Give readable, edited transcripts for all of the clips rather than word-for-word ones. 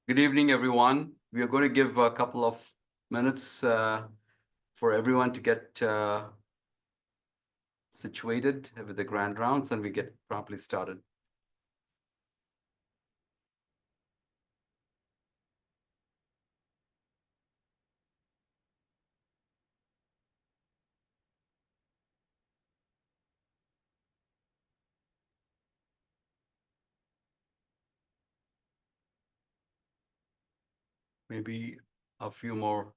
Good evening, everyone. We are going to give a couple of minutes for everyone to get situated with the grand rounds, and we get promptly started. Maybe a few more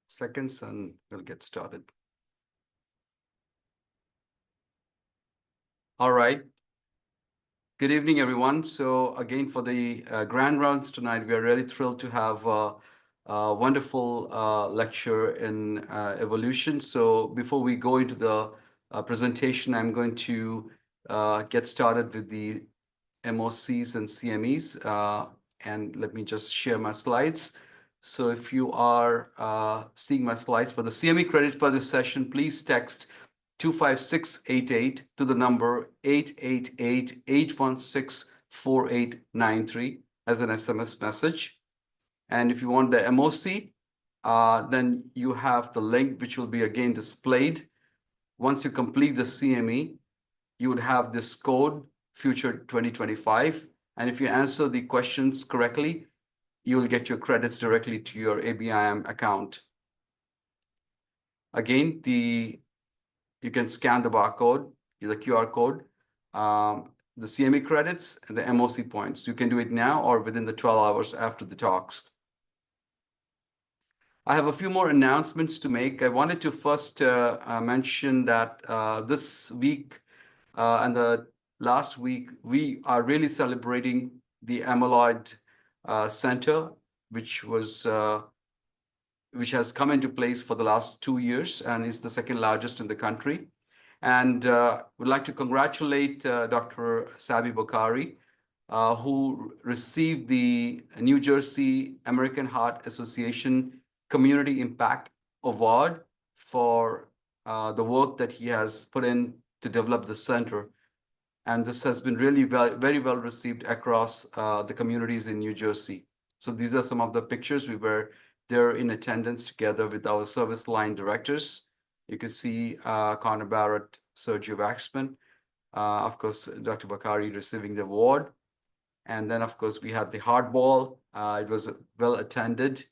seconds and we'll get started. All right. Good evening, everyone. So again, for the grand rounds tonight, we are really thrilled to have a wonderful lecture in evolution. So before we go into the presentation, I'm going to get started with the MOCs and CMEs. And let me just share my slides. So if you are seeing my slides for the CME credit for this session, please text 25688 to the number 888-816-4893 as an SMS message. And if you want the MOC, then you have the link, which will be again displayed. Once you complete the CME, you would have this code, Future 2025. And if you answer the questions correctly, you will get your credits directly to your ABIM account. Again, you can scan the barcode, the QR code, the CME credits, and the MOC points. You can do it now or within the 12 hours after the talks. I have a few more announcements to make. I wanted to first mention that this week and the last week, we are really celebrating the Amyloid Center, which has come into place for the last 2 years and is the second largest in the country. And would like to congratulate Dr. Sabi Bokhari, who received the New Jersey American Heart Association Community Impact Award for the work that he has put in to develop the center. And this has been really very well received across the communities in New Jersey. So these are some of the pictures. We were there in attendance together with our service line directors. You can see Connor Barrett, Sergio Waxman, of course, Dr. Bokhari receiving the award. And then, of course, we had the hardball. It was well attended.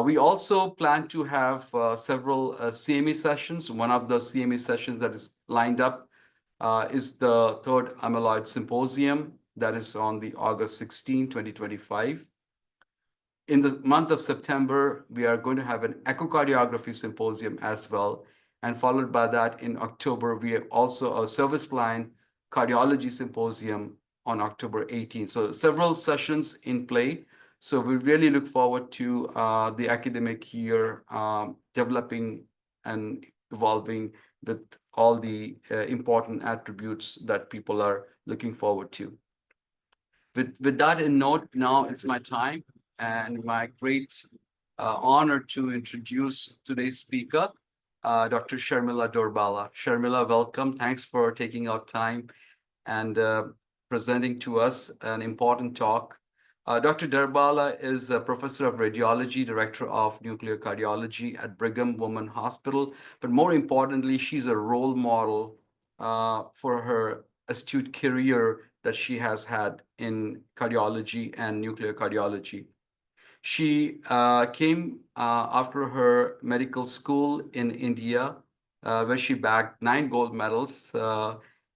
We also plan to have several CME sessions. One of the CME sessions that is lined up is the third Amyloid Symposium that is on the August 16, 2025. In the month of September, we are going to have an echocardiography symposium as well. And followed by that in October, we have also a service line cardiology symposium on October 18. So several sessions in play. So we really look forward to the academic year developing and evolving with all the important attributes that people are looking forward to. With that in note, now it's my time and my great honor to introduce today's speaker, Dr. Sharmila Dorbala. Sharmila, welcome. Thanks for taking out time and presenting to us an important talk. Dr. Dorbala is a professor of radiology, director of nuclear cardiology at Brigham Women's Hospital. But more importantly, she's a role model for her astute career that she has had in cardiology and nuclear cardiology. She came after her medical school in India, where she bagged 9 gold medals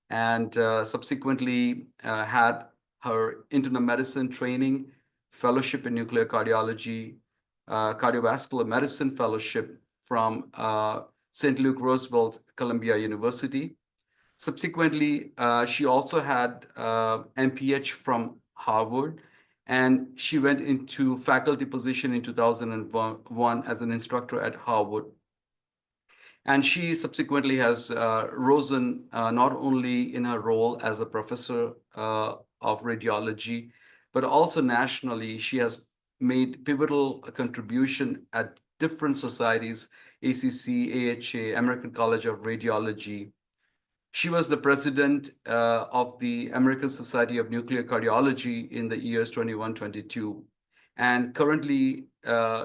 and subsequently had her internal medicine training, fellowship in nuclear cardiology, cardiovascular medicine fellowship from St. Luke Roosevelt Columbia University. Subsequently, she also had MPH from Harvard, and she went into faculty position in 2001 as an instructor at Harvard. And she subsequently has risen not only in her role as a professor of radiology, but also nationally. She has made pivotal contribution at different societies, ACC, AHA, American College of Radiology. She was the president of the American Society of Nuclear Cardiology in the years 21-22. And currently,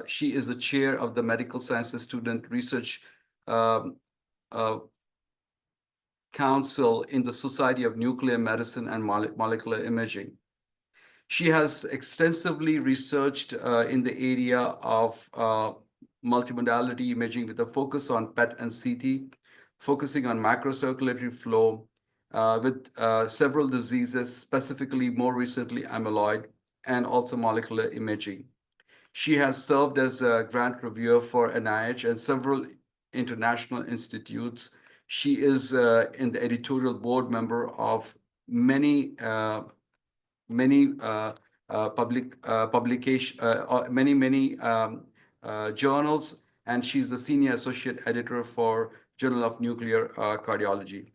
she is the chair of the Medical Sciences Student Research um, uh, Council in the Society of Nuclear Medicine and Molecular Imaging. She has extensively researched in the area of multimodality imaging with a focus on PET and CT, focusing on macrocirculatory flow with several diseases, specifically more recently amyloid, and also molecular imaging. She has served as a grant reviewer for NIH and several international institutes. She is in the editorial board member of many journals, and she's the senior associate editor for Journal of Nuclear Cardiology.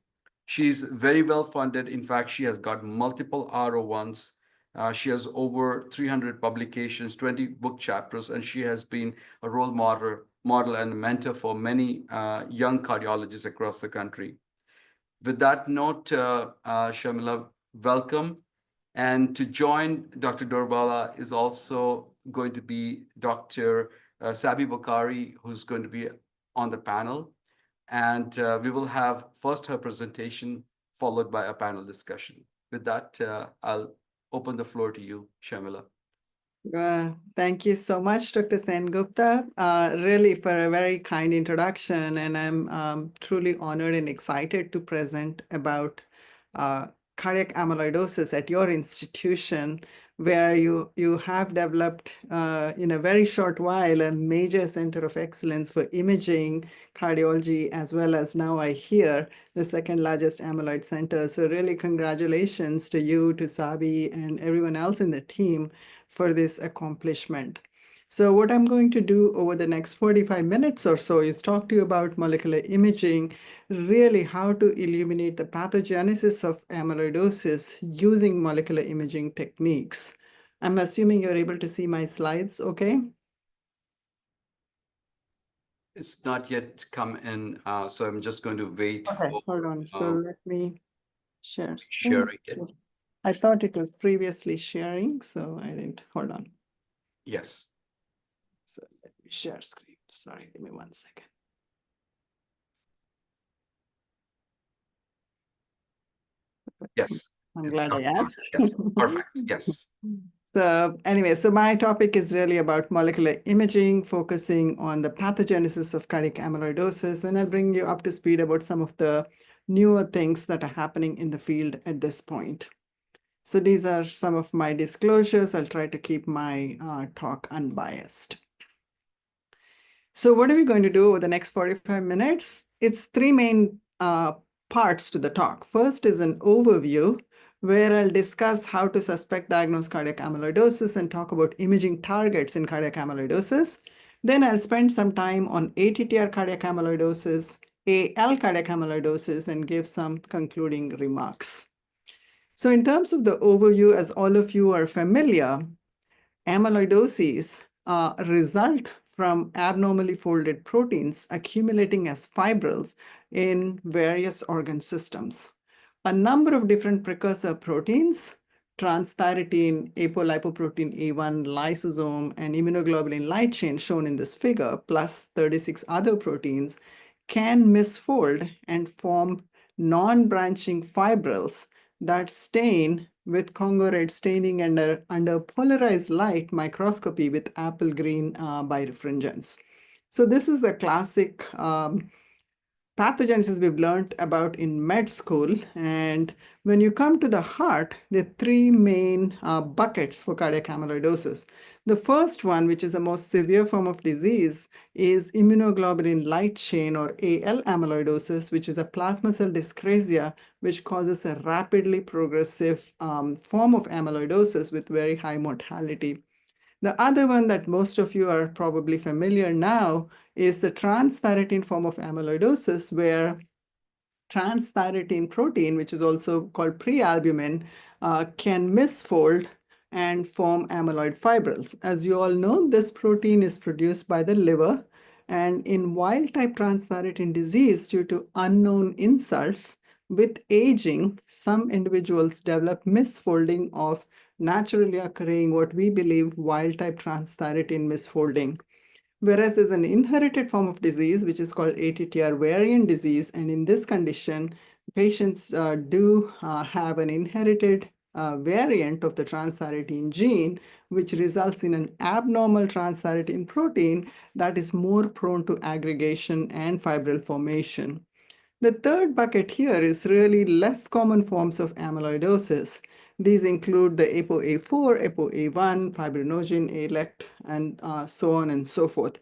She's very well funded. In fact, she has got multiple R01s. She has over 300 publications, 20 book chapters, and she has been a role model and mentor for many young cardiologists across the country. With that note, Shamila, welcome. And to join Dr. Dorbala is also going to be Dr. Sabi Bokhari, who's going to be on the panel. And we will have first her presentation, followed by a panel discussion. With that, I'll open the floor to you, Shamila. Thank you so much, Dr. Sengupta, really for a very kind introduction. And I'm truly honored and excited to present about cardiac amyloidosis at your institution, where you have developed in a very short while a major center of excellence for imaging, cardiology, as well as now I hear the second largest amyloid center. So really congratulations to you, to Sabi, and everyone else in the team for this accomplishment. So what I'm going to do over the next 45 minutes or so is talk to you about molecular imaging, really how to illuminate the pathogenesis of amyloidosis using molecular imaging techniques. I'm assuming you're able to see my slides, okay? It's not yet come in, so I'm just going to wait Okay, for hold on. So let me share screen. sharing it. I thought it was previously sharing, so I didn't. Hold on. Yes. So let me share screen. Sorry, give me 1 second. Yes. I'm glad I asked. Yes. Perfect. Yes. So anyway, so my topic is really about molecular imaging, focusing on the pathogenesis of cardiac amyloidosis, and I'll bring you up to speed about some of the newer things that are happening in the field at this point. So these are some of my disclosures. I'll try to keep my talk unbiased. So what are we going to do over the next 45 minutes? It's three main parts to the talk. First is an overview, where I'll discuss how to suspect, diagnose cardiac amyloidosis and talk about imaging targets in cardiac amyloidosis. Then I'll spend some time on ATTR cardiac amyloidosis, AL cardiac amyloidosis, and give some concluding remarks. So in terms of the overview, as all of you are familiar, amyloidosis result from abnormally folded proteins accumulating as fibrils in various organ systems. A number of different precursor proteins, transthyretin, apolipoprotein A1, lysosome, and immunoglobulin light chain shown in this figure, plus 36 other proteins, can misfold and form non-branching fibrils that stain with Congo red staining under polarized light microscopy with apple green birefringence. So this is the classic pathogenesis we've learned about in med school. And when you come to the heart, there are three main buckets for cardiac amyloidosis. The first one, which is the most severe form of disease, is immunoglobulin light chain or AL amyloidosis, which is a plasma cell dyscrasia, which causes a rapidly progressive form of amyloidosis with very high mortality. The other one that most of you are probably familiar now is the transthyretin form of amyloidosis, where transthyretin protein, which is also called prealbumin, can misfold and form amyloid fibrils. As you all know, this protein is produced by the liver, and in wild-type transthyretin disease, due to unknown insults, with aging, some individuals develop misfolding of naturally occurring what we believe wild-type transthyretin misfolding. Whereas there's an inherited form of disease, which is called ATTR variant disease. And in this condition, patients do have an inherited variant of the transthyretin gene, which results in an abnormal transthyretin protein that is more prone to aggregation and fibril formation. The third bucket here is really less common forms of amyloidosis. These include the ApoA4, ApoA1, fibrinogen, ALECT, and so on and so forth.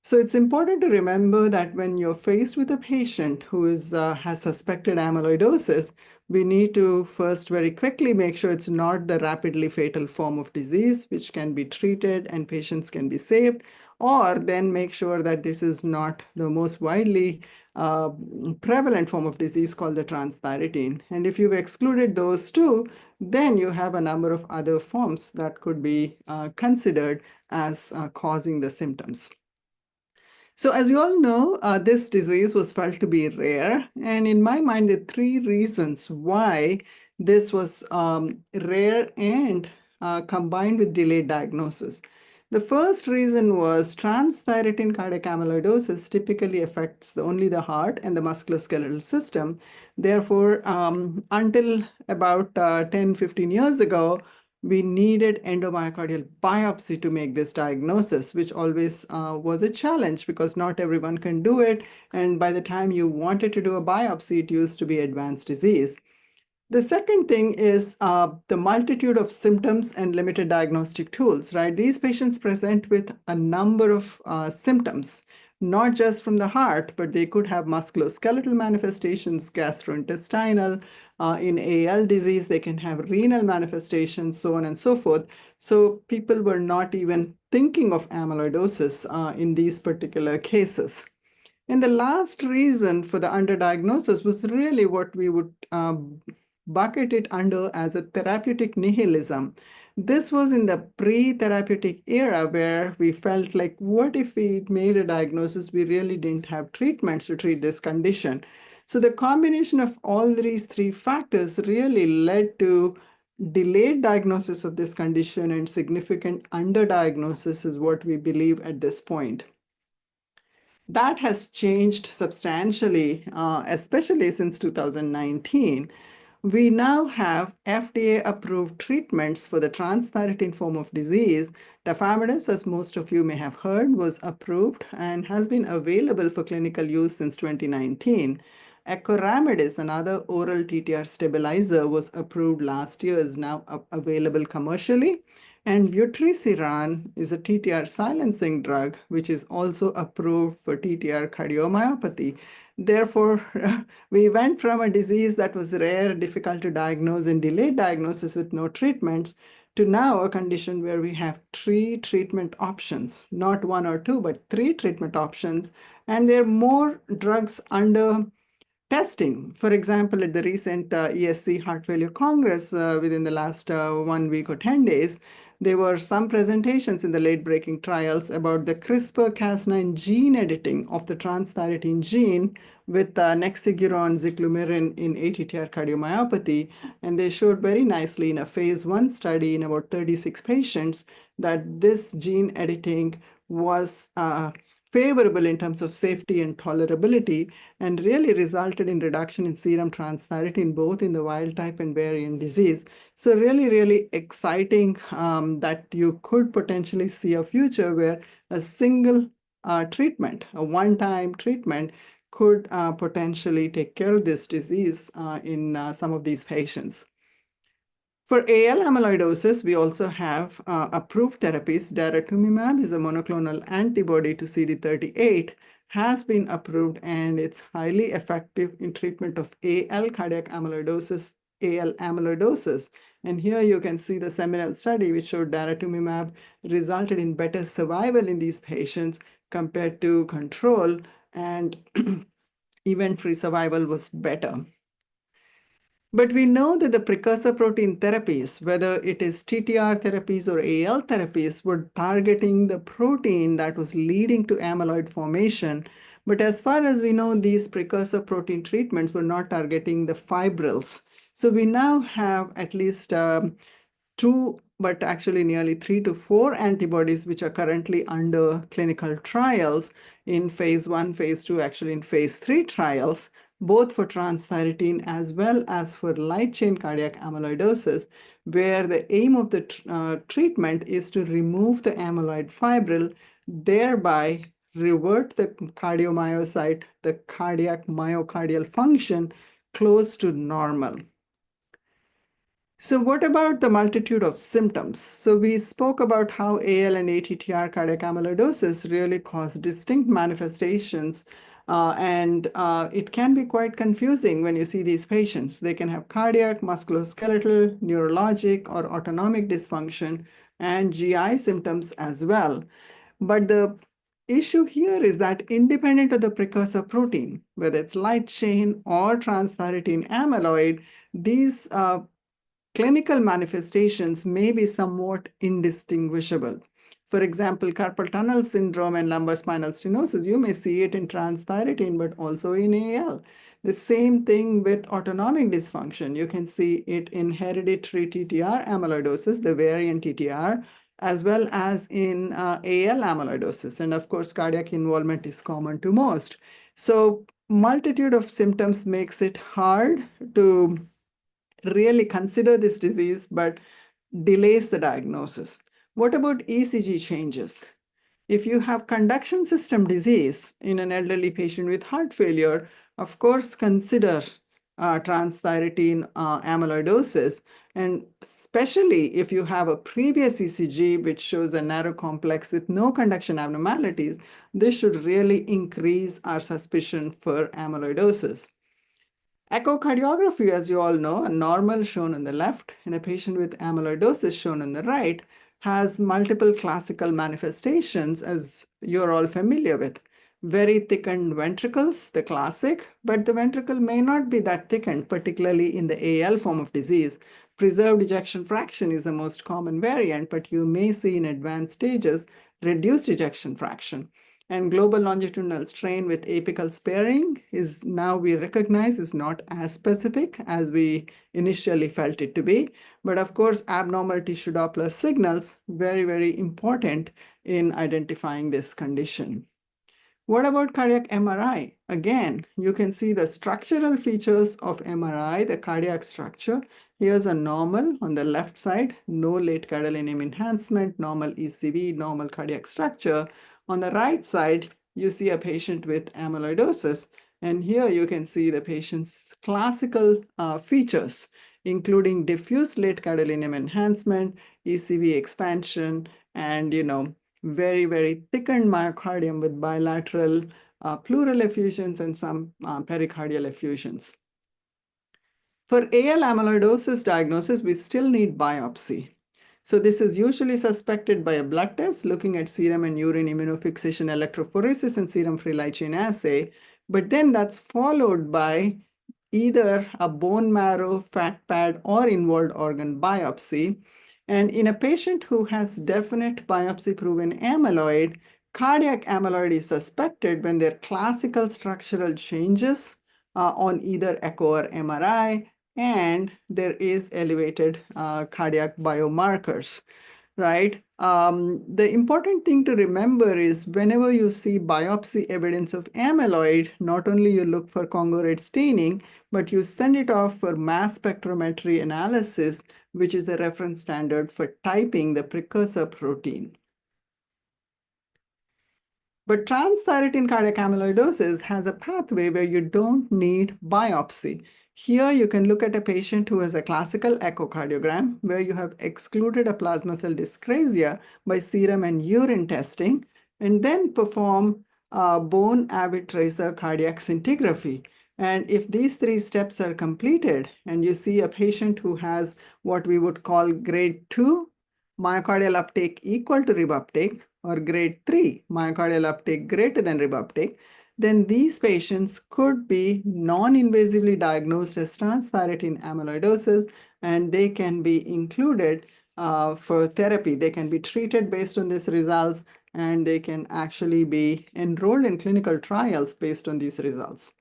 So it's important to remember that when you're faced with a patient who has suspected amyloidosis, we need to first very quickly make sure it's not the rapidly fatal form of disease, which can be treated and patients can be saved, or then make sure that this is not the most widely prevalent form of disease called the transthyretin. And if you've excluded those two, then you have a number of other forms that could be considered as causing the symptoms. So as you all know, this disease was felt to be rare. And in my mind, there are three reasons why this was rare and combined with delayed diagnosis. The first reason was transthyretin cardiac amyloidosis typically affects only the heart and the musculoskeletal system. Therefore, until about 10, 15 years ago, we needed endomyocardial biopsy to make this diagnosis, which always was a challenge because not everyone can do it. And by the time you wanted to do a biopsy, it used to be advanced disease. The second thing is the multitude of symptoms and limited diagnostic tools, right? These patients present with a number of symptoms, not just from the heart, but they could have musculoskeletal manifestations, gastrointestinal. In AL disease, they can have renal manifestations, so on and so forth. So people were not even thinking of amyloidosis in these particular cases. And the last reason for the underdiagnosis was really what we would bucket it under as a therapeutic nihilism. This was in the pre-therapeutic era where we felt like, what if we made a diagnosis, we really didn't have treatments to treat this condition. So the combination of all these three factors really led to delayed diagnosis of this condition, and significant underdiagnosis is what we believe at this point. That has changed substantially, especially since 2019. We now have FDA-approved treatments for the transthyretin form of disease. Tafamidis, as most of you may have heard, was approved and has been available for clinical use since 2019. Acoramidis, another oral TTR stabilizer, was approved last year, is now available commercially. And vutrisiran is a TTR silencing drug, which is also approved for TTR cardiomyopathy. Therefore, we went from a disease that was rare, difficult to diagnose, and delayed diagnosis with no treatments, to now a condition where we have three treatment options, not one or two, but three treatment options. And there are more drugs under testing. For example, at the recent ESC Heart Failure Congress within the last 1 week or 10 days, there were some presentations in the late-breaking trials about the CRISPR-Cas9 gene editing of the transthyretin gene with nexiguran ziclumirin in ATTR cardiomyopathy. And they showed very nicely in a phase 1 study in about 36 patients that this gene editing was favorable in terms of safety and tolerability, and really resulted in reduction in serum transthyretin, both in the wild type and variant disease. So really, really exciting that you could potentially see a future where a single treatment, a one-time treatment, could potentially take care of this disease in some of these patients. For AL amyloidosis, we also have approved therapies. Daratumumab is a monoclonal antibody to CD38, has been approved, and it's highly effective in treatment of AL cardiac amyloidosis, AL amyloidosis. And here you can see the seminal study which showed daratumumab resulted in better survival in these patients compared to control, and event-free survival was better. But we know that the precursor protein therapies, whether it is TTR therapies or AL therapies, were targeting the protein that was leading to amyloid formation. But as far as we know, these precursor protein treatments were not targeting the fibrils. So we now have at least two, but actually nearly 3 to 4 antibodies which are currently under clinical trials in phase 1, phase 2, actually in phase 3 trials, both for transthyretin as well as for light chain cardiac amyloidosis, where the aim of the treatment is to remove the amyloid fibril, thereby revert the cardiomyocyte, the cardiac myocardial function close to normal. So what about the multitude of symptoms? So we spoke about how AL and ATTR cardiac amyloidosis really cause distinct manifestations, and it can be quite confusing when you see these patients. They can have cardiac, musculoskeletal, neurologic, or autonomic dysfunction, and GI symptoms as well. But the issue here is that independent of the precursor protein, whether it's light chain or transthyretin amyloid, these clinical manifestations may be somewhat indistinguishable. For example, carpal tunnel syndrome and lumbar spinal stenosis, you may see it in transthyretin, but also in AL. The same thing with autonomic dysfunction. You can see it in hereditary TTR amyloidosis, the variant TTR, as well as in AL amyloidosis. And of course, cardiac involvement is common to most. So multitude of symptoms makes it hard to really consider this disease, but delays the diagnosis. What about ECG changes? If you have conduction system disease in an elderly patient with heart failure, of course, consider transthyretin amyloidosis. And especially if you have a previous ECG which shows a narrow complex with no conduction abnormalities, this should really increase our suspicion for amyloidosis. Echocardiography, as you all know, a normal shown on the left and a patient with amyloidosis shown on the right, has multiple classical manifestations, as you're all familiar with. Very thickened ventricles, the classic, but the ventricle may not be that thickened, particularly in the AL form of disease. Preserved ejection fraction is the most common variant, but you may see in advanced stages reduced ejection fraction. And global longitudinal strain with apical sparing is now we recognize is not as specific as we initially felt it to be. But of course, abnormal tissue Doppler signals, very, very important in identifying this condition. What about cardiac MRI? Again, you can see the structural features of MRI, the cardiac structure. Here's a normal on the left side, no late gadolinium enhancement, normal ECV, normal cardiac structure. On the right side, you see a patient with amyloidosis. And here you can see the patient's classical features, including diffuse late gadolinium enhancement, ECV expansion, and very, very thickened myocardium with bilateral pleural effusions and some pericardial effusions. For AL amyloidosis diagnosis, we still need biopsy. So this is usually suspected by a blood test looking at serum and urine immunofixation electrophoresis and serum free light chain assay. But then that's followed by either a bone marrow, fat pad, or involved organ biopsy. And in a patient who has definite biopsy-proven amyloid, cardiac amyloid is suspected when there are classical structural changes on either echo or MRI, and there is elevated cardiac biomarkers, right? The important thing to remember is whenever you see biopsy evidence of amyloid, not only you look for congruent staining, but you send it off for mass spectrometry analysis, which is the reference standard for typing the precursor protein. But transthyretin cardiac amyloidosis has a pathway where you don't need biopsy. Here you can look at a patient who has a classical echocardiogram where you have excluded a plasma cell dyscrasia by serum and urine testing, and then perform bone avid tracer cardiac scintigraphy. And if these 3 steps are completed and you see a patient who has what we would call grade 2 myocardial uptake equal to rib uptake, or grade 3 myocardial uptake greater than rib uptake, then these patients could be non-invasively diagnosed as transthyretin amyloidosis, and they can be included for therapy. They can be treated based on these results, and they can actually be enrolled in clinical trials based on these results.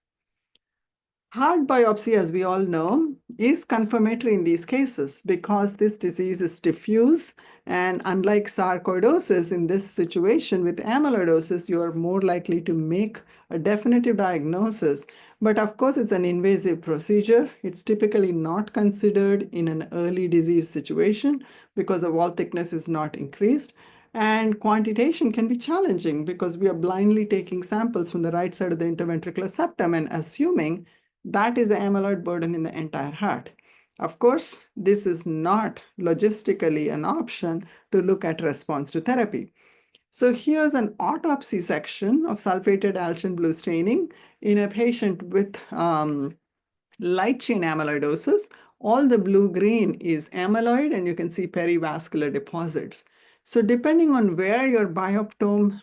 Heart biopsy, as we all know, is confirmatory in these cases because this disease is diffuse, and unlike sarcoidosis, in this situation with amyloidosis, you are more likely to make a definitive diagnosis. But of course, it's an invasive procedure. It's typically not considered in an early disease situation because the wall thickness is not increased. And quantitation can be challenging because we are blindly taking samples from the right side of the interventricular septum and assuming that is the amyloid burden in the entire heart. Of course, this is not logistically an option to look at response to therapy. So here's an autopsy section of sulfated algin blue staining in a patient with light chain amyloidosis. All the blue-green is amyloid, and you can see perivascular deposits. So depending on where your bioptome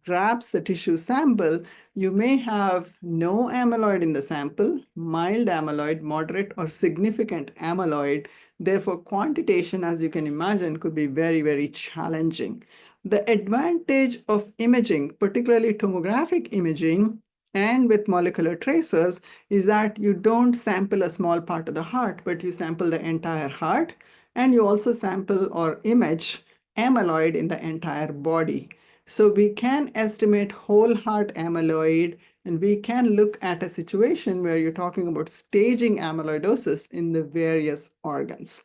grabs the tissue sample, you may have no amyloid in the sample, mild amyloid, moderate, or significant amyloid. Therefore, quantitation, as you can imagine, could be very, very challenging. The advantage of imaging, particularly tomographic imaging, and with molecular tracers, is that you don't sample a small part of the heart, but you sample the entire heart, and you also sample or image amyloid in the entire body. So we can estimate whole heart amyloid, and we can look at a situation where you're talking about staging amyloidosis in the various organs.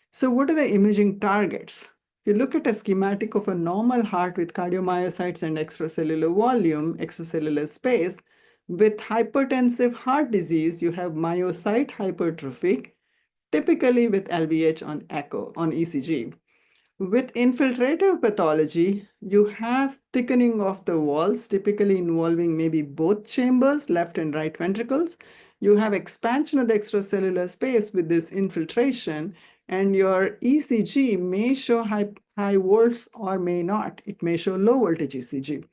So what are the imaging targets? If you look at a schematic of a normal heart with cardiomyocytes and extracellular volume, extracellular space, with hypertensive heart disease, you have myocyte hypertrophy, typically with LVH on echo, on ECG. With infiltrative pathology, you have thickening of the walls, typically involving maybe both chambers, left and right ventricles. You have expansion of the extracellular space with this infiltration, and your ECG may show high volts or may not. It may show low voltage ECG.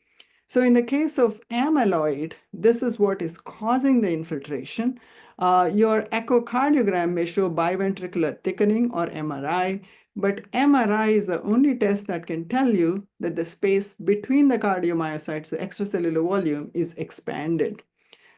So in the case of amyloid, this is what is causing the infiltration. Your echocardiogram may show biventricular thickening or MRI, but MRI is the only test that can tell you that the space between the cardiomyocytes, the extracellular volume, is expanded,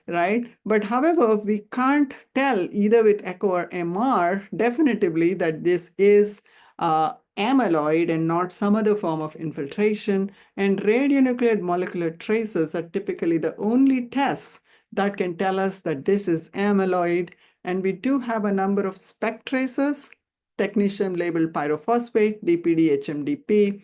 right? But however, we can't tell either with echo or MR definitively that this is amyloid and not some other form of infiltration. And radionuclide molecular tracers are typically the only tests that can tell us that this is amyloid. And we do have a number of SPECT tracers, technetium labeled pyrophosphate, DPD, HMDP,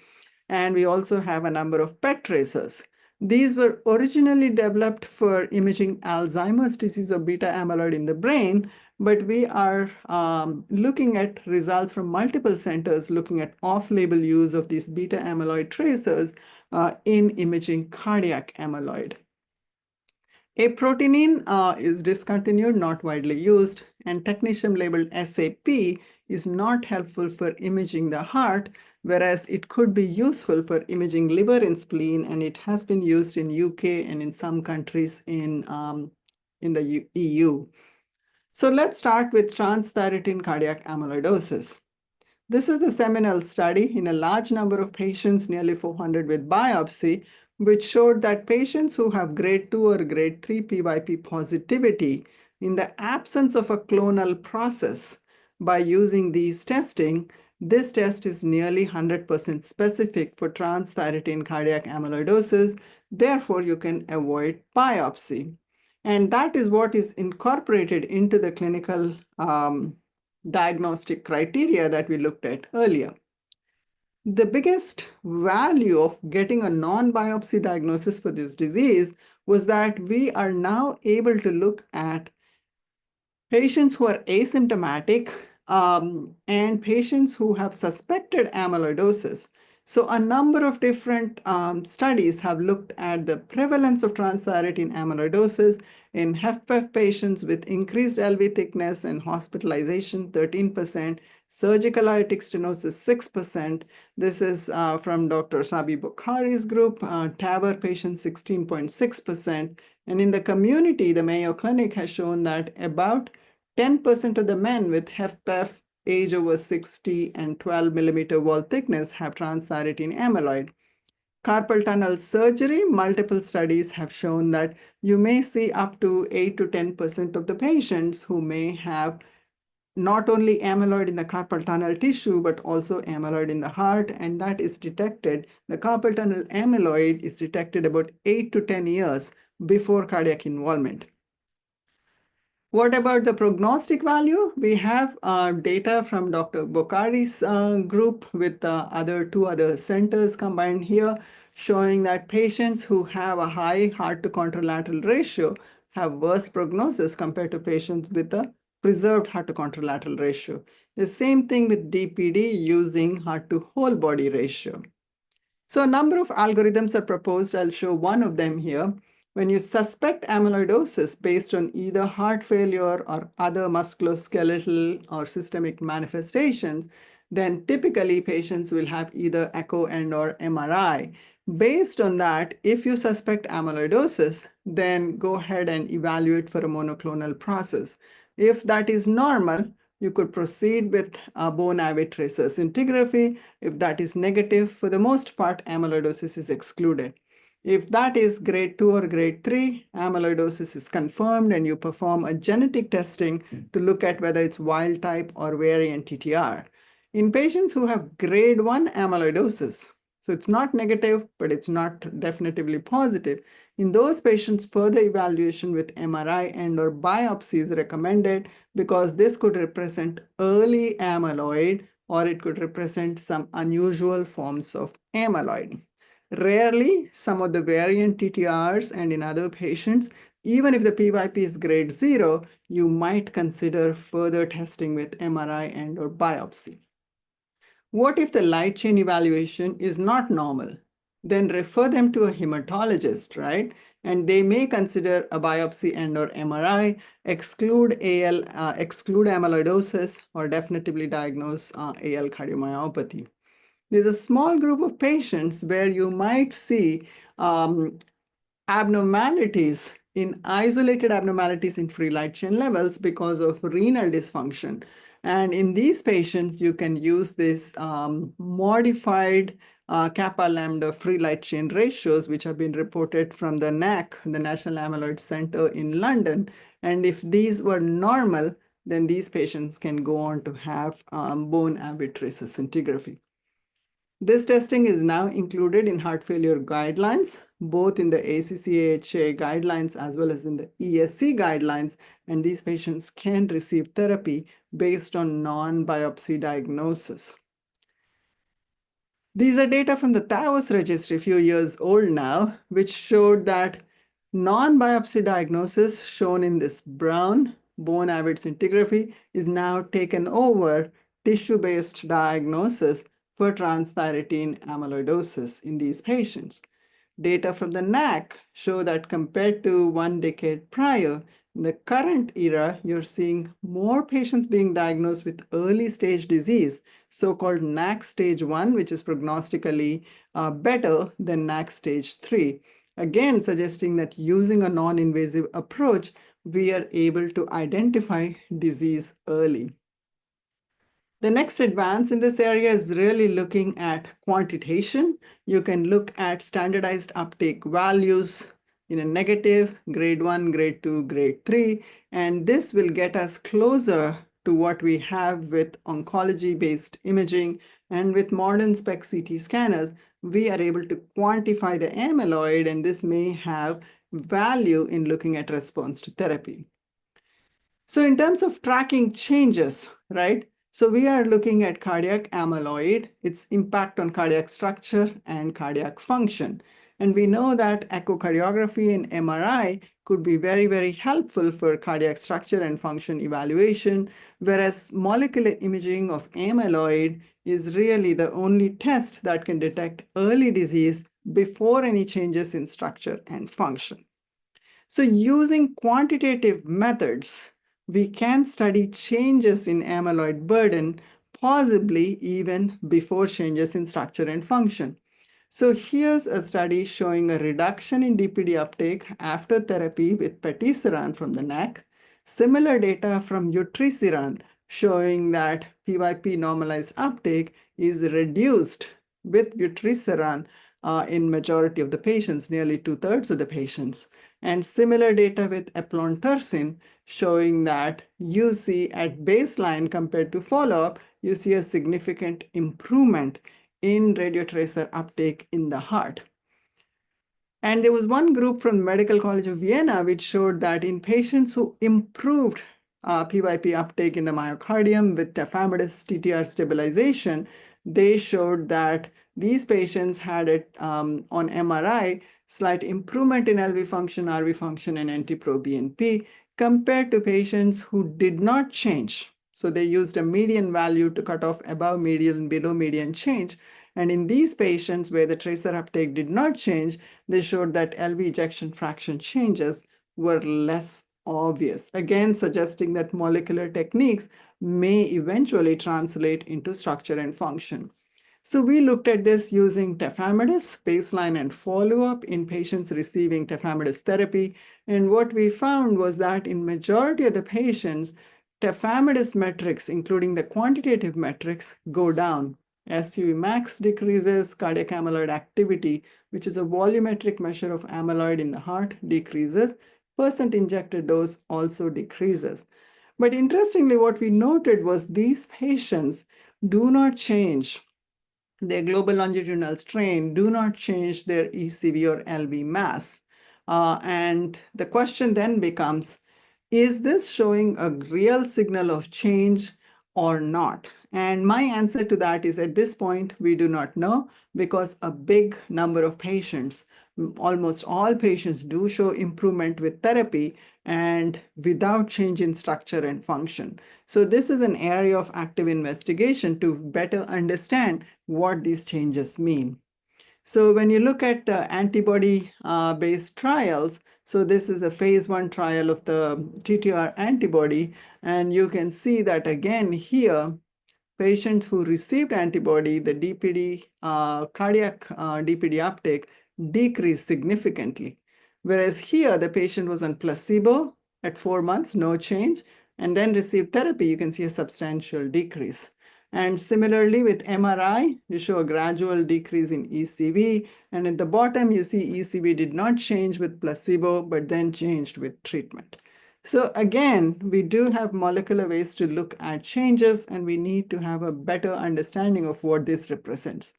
and we also have a number of PET tracers. These were originally developed for imaging Alzheimer's disease or beta amyloid in the brain, but we are looking at results from multiple centers looking at off-label use of these beta amyloid tracers in imaging cardiac amyloid. Aprotinine is discontinued, not widely used, and technetium labeled SAP is not helpful for imaging the heart, whereas it could be useful for imaging liver and spleen, and it has been used in UK and in some countries in the EU. So let's start with transthyretin cardiac amyloidosis. This is the seminal study in a large number of patients, nearly 400 with biopsy, which showed that patients who have grade 2 or grade 3 PYP positivity in the absence of a clonal process by using these testing, this test is nearly 100% specific for transthyretin cardiac amyloidosis. Therefore, you can avoid biopsy. And that is what is incorporated into the clinical diagnostic criteria that we looked at earlier. The biggest value of getting a non-biopsy diagnosis for this disease was that we are now able to look at patients who are asymptomatic and patients who have suspected amyloidosis. So a number of different studies have looked at the prevalence of transthyretin amyloidosis in HFpEF patients with increased LV thickness and hospitalization, 13%, surgical aortic stenosis, 6%. This is from Dr. Sabi Bukhari's group, TAVR patients, 16.6%. And in the community, the Mayo Clinic has shown that about 10% of the men with HFpEF age over 60 and 12 millimeter wall thickness have transthyretin amyloid. carpal tunnel surgery, multiple studies have shown that you may see up to 8 to 10% of the patients who may have not only amyloid in the carpal tunnel tissue, but also amyloid in the heart, and that is detected. The carpal tunnel amyloid is detected about 8 to 10 years before cardiac involvement. What about the prognostic value? We have data from Dr. Bokhari's group with two other centers combined here, showing that patients who have a high heart to contralateral ratio have worse prognosis compared to patients with a preserved heart to contralateral ratio. The same thing with DPD using heart to whole body ratio. So a number of algorithms are proposed. I'll show one of them here. When you suspect amyloidosis based on either heart failure or other musculoskeletal or systemic manifestations, then typically patients will have either echo and or MRI. Based on that, if you suspect amyloidosis, then go ahead and evaluate for a monoclonal process. If that is normal, you could proceed with bone avid tracer scintigraphy. If that is negative, for the most part, amyloidosis is excluded. If that is grade 2 or grade 3, amyloidosis is confirmed and you perform a genetic testing to look at whether it's wild type or variant TTR. In patients who have grade 1 amyloidosis, so it's not negative, but it's not definitively positive. In those patients, further evaluation with MRI and or biopsy is recommended because this could represent early amyloid or it could represent some unusual forms of amyloid. Rarely, some of the variant TTRs and in other patients, even if the PYP is grade 0, you might consider further testing with MRI and or biopsy. What if the light chain evaluation is not normal? Then refer them to a hematologist, right? And they may consider a biopsy and or MRI, exclude amyloidosis, or definitively diagnose AL cardiomyopathy. There's a small group of patients where you might see abnormalities isolated abnormalities in free light chain levels because of renal dysfunction. And in these patients, you can use this modified kappa lambda free light chain ratios, which have been reported from the NAC, the National Amyloid Center in London. And if these were normal, then these patients can go on to have bone avid tracer scintigraphy. This testing is now included in heart failure guidelines, both in the ACC/AHA guidelines as well as in the ESC guidelines, and these patients can receive therapy based on non-biopsy diagnosis. These are data from the TAOS registry, a few years old now, which showed that non-biopsy diagnosis, shown in this brown bone avid scintigraphy, is now taken over tissue-based diagnosis for transthyretin amyloidosis in these patients. Data from the NAC show that compared to 1 decade prior, in the current era, you're seeing more patients being diagnosed with early stage disease, so-called NAC stage 1, which is prognostically better than NAC stage 3. Again, suggesting that using a non-invasive approach, we are able to identify disease early. The next advance in this area is really looking at quantitation. You can look at standardized uptake values in a negative, grade 1, grade 2, grade 3, and this will get us closer to what we have with oncology-based imaging, and with modern SPECT CT scanners, we are able to quantify the amyloid, and this may have value in looking at response to therapy. So in terms of tracking changes, right? So we are looking at cardiac amyloid, its impact on cardiac structure and cardiac function. And we know that echocardiography and MRI could be very, very helpful for cardiac structure and function evaluation, whereas molecular imaging of amyloid is really the only test that can detect early disease before any changes in structure and function. So using quantitative methods, we can study changes in amyloid burden, possibly even before changes in structure and function. So here's a study showing a reduction in DPD uptake after therapy with patisiran from the NAC. Similar data from vutrisiran showing that PYP normalized uptake is reduced with vutrisiran in majority of the patients, nearly 2/3 of the patients. And similar data with eplontersen showing that you see at baseline compared to follow-up, you see a significant improvement in radiotracer uptake in the heart. And there was one group from Medical College of Vienna which showed that in patients who improved PYP uptake in the myocardium with tafamidis TTR stabilization, they showed that these patients had it on MRI, slight improvement in LV function, RV function, and NT-proBNP compared to patients who did not change. So they used a median value to cut off above median, below median change. And in these patients where the tracer uptake did not change, they showed that LV ejection fraction changes were less obvious, again suggesting that molecular techniques may eventually translate into structure and function. So we looked at this using tafamidis, baseline and follow-up in patients receiving tafamidis therapy. And what we found was that in majority of the patients, tafamidis metrics, including the quantitative metrics, go down. SUV max decreases, cardiac amyloid activity, which is a volumetric measure of amyloid in the heart, decreases. Percent injected dose also decreases. But interestingly, what we noted was these patients do not change their global longitudinal strain, do not change their ECV or LV mass. And the question then becomes, is this showing a real signal of change or not? And my answer to that is at this point, we do not know because a big number of patients, almost all patients do show improvement with therapy and without change in structure and function. So this is an area of active investigation to better understand what these changes mean. So when you look at the antibody-based trials, so this is the phase 1 trial of the TTR antibody, and you can see that again here, patients who received antibody, the DPD, cardiac DPD uptake decreased significantly. Whereas here, the patient was on placebo at 4 months, no change, and then received therapy, you can see a substantial decrease. And similarly with MRI, you show a gradual decrease in ECV. And at the bottom, you see ECV did not change with placebo, but then changed with treatment. So again, we do have molecular ways to look at changes, and we need to have a better understanding of what this represents.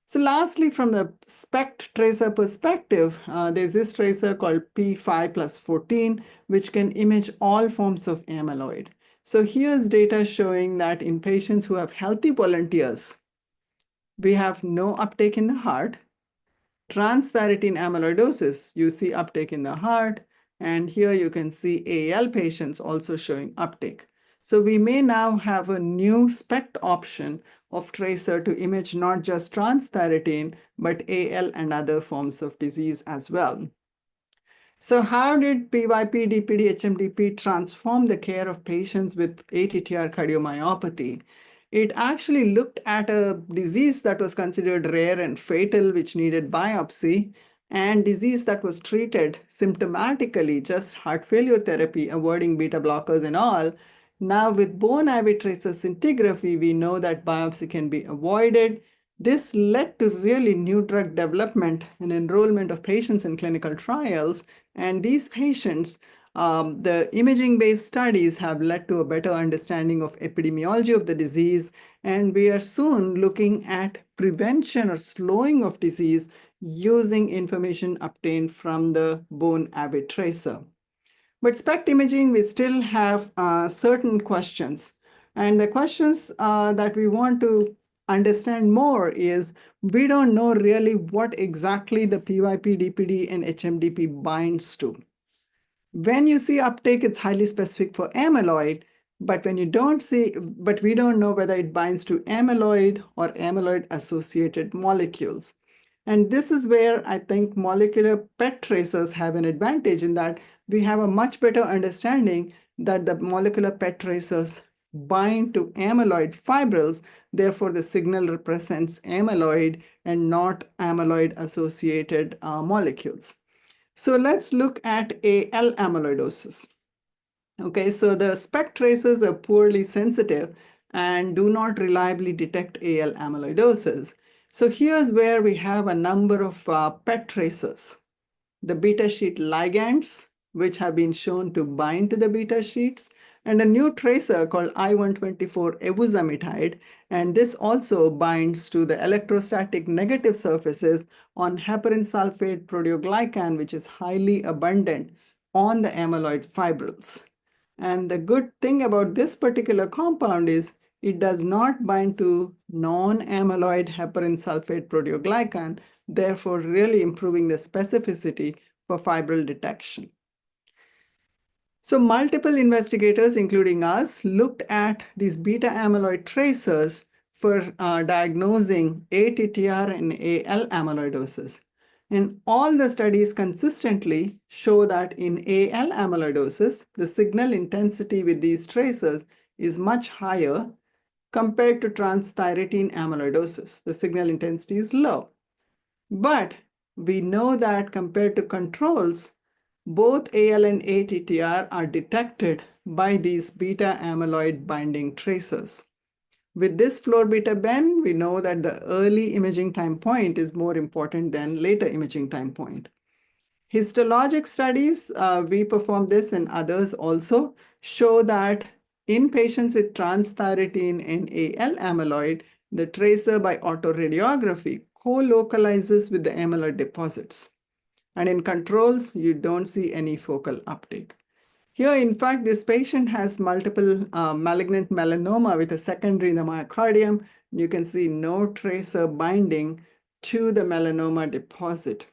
So lastly, from the SPECT tracer perspective, there's this tracer called P5+14, which can image all forms of amyloid. So here's data showing that in patients who have healthy volunteers, we have no uptake in the heart. Transthyretin amyloidosis, you see uptake in the heart. And here you can see AL patients also showing uptake. So we may now have a new SPECT option of tracer to image not just transthyretin, but AL and other forms of disease as well. So how did PYP, DPD, HMDP transform the care of patients with ATTR cardiomyopathy? It actually looked at a disease that was considered rare and fatal, which needed biopsy, and disease that was treated symptomatically, just heart failure therapy, avoiding beta blockers and all. Now with bone avid tracer scintigraphy, we know that biopsy can be avoided. This led to really new drug development and enrollment of patients in clinical trials. And these patients, the imaging-based studies have led to a better understanding of epidemiology of the disease. And we are soon looking at prevention or slowing of disease using information obtained from the bone avid tracer. But SPECT imaging, we still have certain questions. And the questions that we want to understand more is we don't know really what exactly the PYP, DPD, and HMDP binds to. When you see uptake, it's highly specific for amyloid, but when you don't see, but we don't know whether it binds to amyloid or amyloid-associated molecules. And this is where I think molecular PET tracers have an advantage in that we have a much better understanding that the molecular PET tracers bind to amyloid fibrils. Therefore, the signal represents amyloid and not amyloid-associated molecules. So let's look at AL amyloidosis. Okay, so the SPECT tracers are poorly sensitive and do not reliably detect AL amyloidosis. So here's where we have a number of PET tracers. The beta sheet ligands, which have been shown to bind to the beta sheets, and a new tracer called I-124 evuzamitide, and this also binds to the electrostatic negative surfaces on heparin sulfate proteoglycan, which is highly abundant on the amyloid fibrils. And the good thing about this particular compound is it does not bind to non-amyloid heparin sulfate proteoglycan, therefore really improving the specificity for fibril detection. So multiple investigators, including us, looked at these beta amyloid tracers for diagnosing ATTR and AL amyloidosis. And all the studies consistently show that in AL amyloidosis, the signal intensity with these tracers is much higher compared to transthyretin amyloidosis. The signal intensity is low. But we know that compared to controls, both AL and ATTR are detected by these beta amyloid binding tracers. With this floor beta Ben, we know that the early imaging time point is more important than later imaging time point. Histologic studies, we perform this and others also, show that in patients with transthyretin and AL amyloid, the tracer by autoradiography co-localizes with the amyloid deposits. And in controls, you don't see any focal uptake. Here, in fact, this patient has multiple malignant melanoma with a secondary in the myocardium. You can see no tracer binding to the melanoma deposit,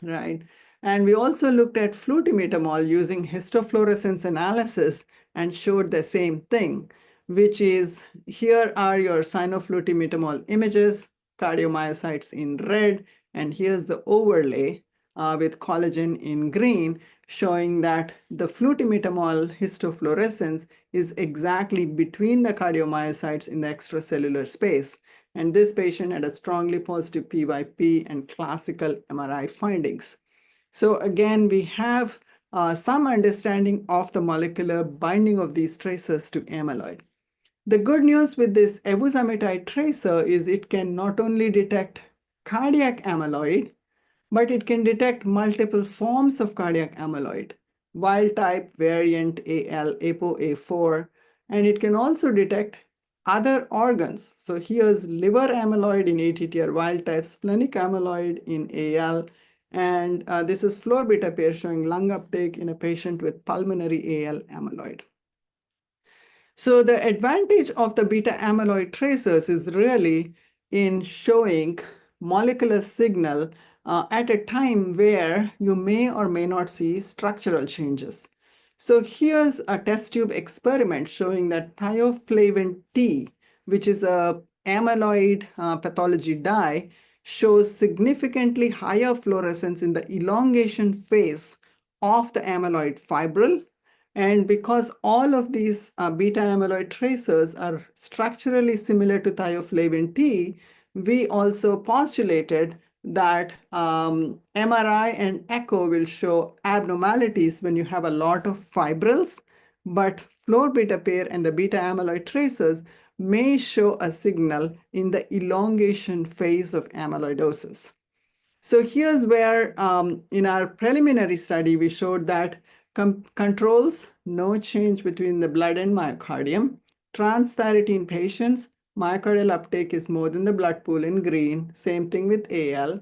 right? And we also looked at flutimidamol using histofluorescence analysis and showed the same thing, which is here are your sinoflutimidamol images, cardiomyocytes in red, and here's the overlay with collagen in green, showing that the flutimidamol histofluorescence is exactly between the cardiomyocytes in the extracellular space. And this patient had a strongly positive PYP and classical MRI findings. So again, we have some understanding of the molecular binding of these tracers to amyloid. The good news with this evuzamitide tracer is it can not only detect cardiac amyloid, but it can detect multiple forms of cardiac amyloid, wild type, variant, AL, ApoA4, and it can also detect other organs. So here's liver amyloid in ATTR wild type, splenic amyloid in AL, and this is floor beta pair showing lung uptake in a patient with pulmonary AL amyloid. So the advantage of the beta amyloid tracers is really in showing molecular signal at a time where you may or may not see structural changes. So here's a test tube experiment showing that thioflavin T, which is a amyloid pathology dye, shows significantly higher fluorescence in the elongation phase of the amyloid fibril. And because all of these beta amyloid tracers are structurally similar to thioflavin T, we also postulated that MRI and echo will show abnormalities when you have a lot of fibrils, but floor beta pair and the beta amyloid tracers may show a signal in the elongation phase of amyloidosis. So here's where in our preliminary study, we showed that controls, no change between the blood and myocardium. Transthyretin patients, myocardial uptake is more than the blood pool in green. Same thing with AL.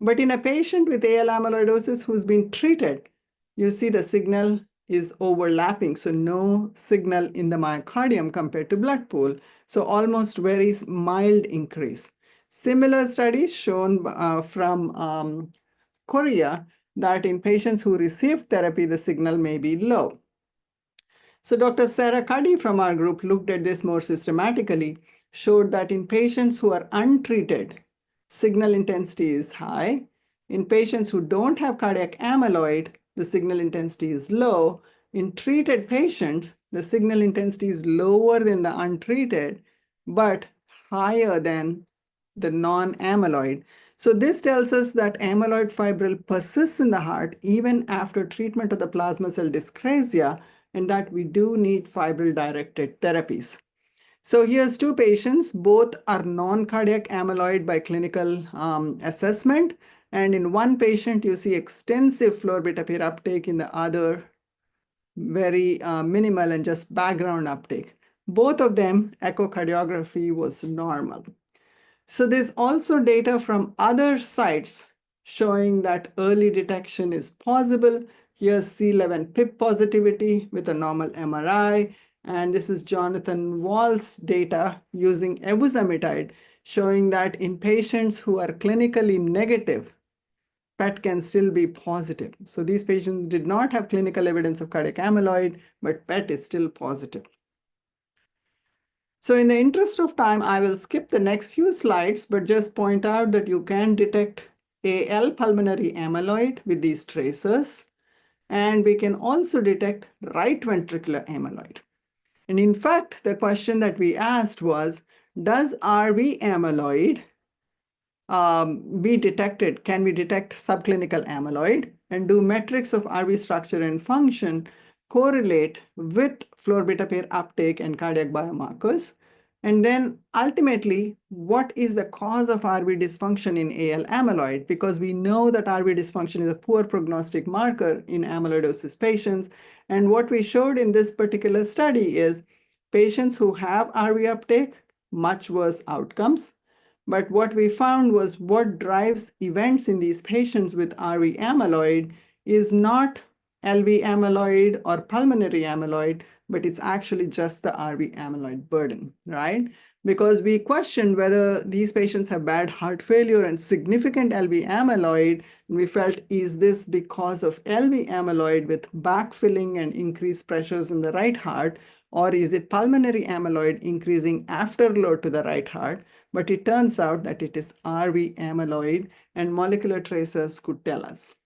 But in a patient with AL amyloidosis who's been treated, you see the signal is overlapping. So no signal in the myocardium compared to blood pool. So almost very mild increase. Similar studies shown from Korea that in patients who received therapy, the signal may be low. So Dr. Sarah Cuddy from our group looked at this more systematically, showed that in patients who are untreated, signal intensity is high. In patients who don't have cardiac amyloid, the signal intensity is low. In treated patients, the signal intensity is lower than the untreated, but higher than the non-amyloid. So this tells us that amyloid fibril persists in the heart even after treatment of the plasma cell dyscrasia, and that we do need fibril-directed therapies. So here's two patients, both are non-cardiac amyloid by clinical assessment. And in one patient, you see extensive florbitapir uptake, in the other, very minimal and just background uptake. Both of them, echocardiography was normal. So there's also data from other sites showing that early detection is possible. Here's C11 PIP positivity with a normal MRI. And this is Jonathan Wall's data using evusamitide, showing that in patients who are clinically negative, PET can still be positive. So these patients did not have clinical evidence of cardiac amyloid, but PET is still positive. So in the interest of time, I will skip the next few slides, but just point out that you can detect AL pulmonary amyloid with these tracers, and we can also detect right ventricular amyloid. And in fact, the question that we asked was, does RV amyloid be detected? Can we detect subclinical amyloid? And do metrics of RV structure and function correlate with florbitapir uptake and cardiac biomarkers? And then ultimately, what is the cause of RV dysfunction in AL amyloid? Because we know that RV dysfunction is a poor prognostic marker in amyloidosis patients. And what we showed in this particular study is patients who have RV uptake, much worse outcomes. But what we found was what drives events in these patients with RV amyloid is not LV amyloid or pulmonary amyloid, but it's actually just the RV amyloid burden, right? Because we questioned whether these patients have bad heart failure and significant LV amyloid. And we felt, is this because of LV amyloid with backfilling and increased pressures in the right heart? Or is it pulmonary amyloid increasing afterload to the right heart? But it turns out that it is RV amyloid, and molecular tracers could tell us.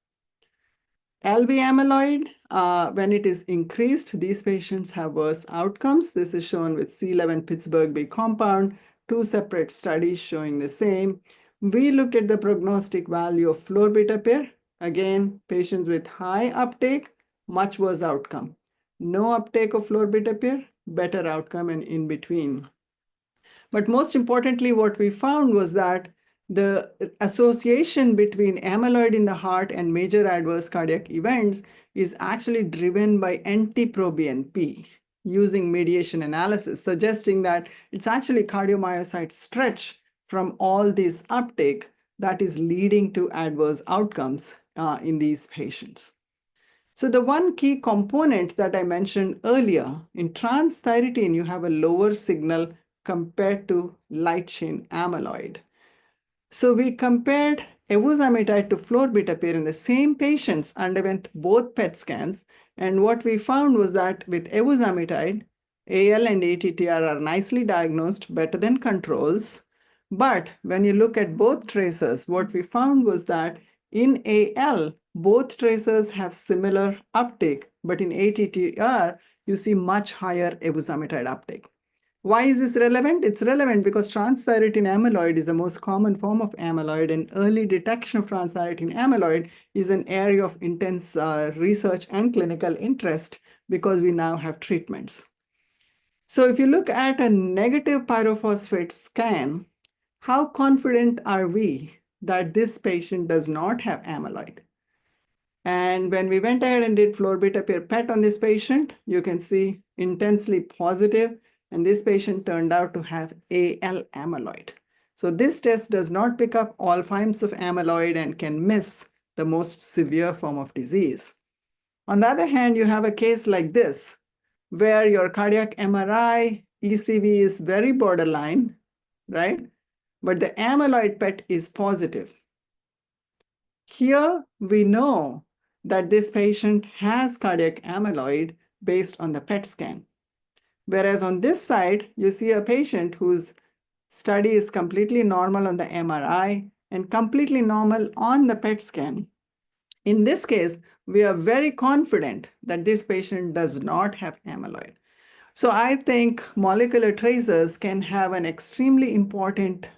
LV amyloid, when it is increased, these patients have worse outcomes. This is shown with C11 Pittsburgh B compound, two separate studies showing the same. We looked at the prognostic value of florbitapir. Again, patients with high uptake, much worse outcome. No uptake of florbitapir, better outcome, and in between. But most importantly, what we found was that the association between amyloid in the heart and major adverse cardiac events is actually driven by NT-proBNP using mediation analysis, suggesting that it's actually cardiomyocyte stretch from all this uptake that is leading to adverse outcomes in these patients. So the one key component that I mentioned earlier, in transthyretin, you have a lower signal compared to light chain amyloid. So we compared evusamitide to florbitapir in the same patients, underwent both PET scans, and what we found was that with evusamitide, AL and ATTR are nicely diagnosed, better than controls. But when you look at both tracers, what we found was that in AL, both tracers have similar uptake, but in ATTR, you see much higher evusamitide uptake. Why is this relevant? It's relevant because transthyretin amyloid is the most common form of amyloid, and early detection of transthyretin amyloid is an area of intense research and clinical interest because we now have treatments. So if you look at a negative pyrophosphate scan, how confident are we that this patient does not have amyloid? And when we went ahead and did florbitapir PET on this patient, you can see intensely positive, and this patient turned out to have AL amyloid. So this test does not pick up all forms of amyloid and can miss the most severe form of disease. On the other hand, you have a case like this, where your cardiac MRI ECV is very borderline, right? But the amyloid PET is positive. Here we know that this patient has cardiac amyloid based on the PET scan. Whereas on this side, you see a patient whose study is completely normal on the MRI and completely normal on the PET scan. In this case, we are very confident that this patient does not have amyloid. So I think molecular tracers can have an extremely important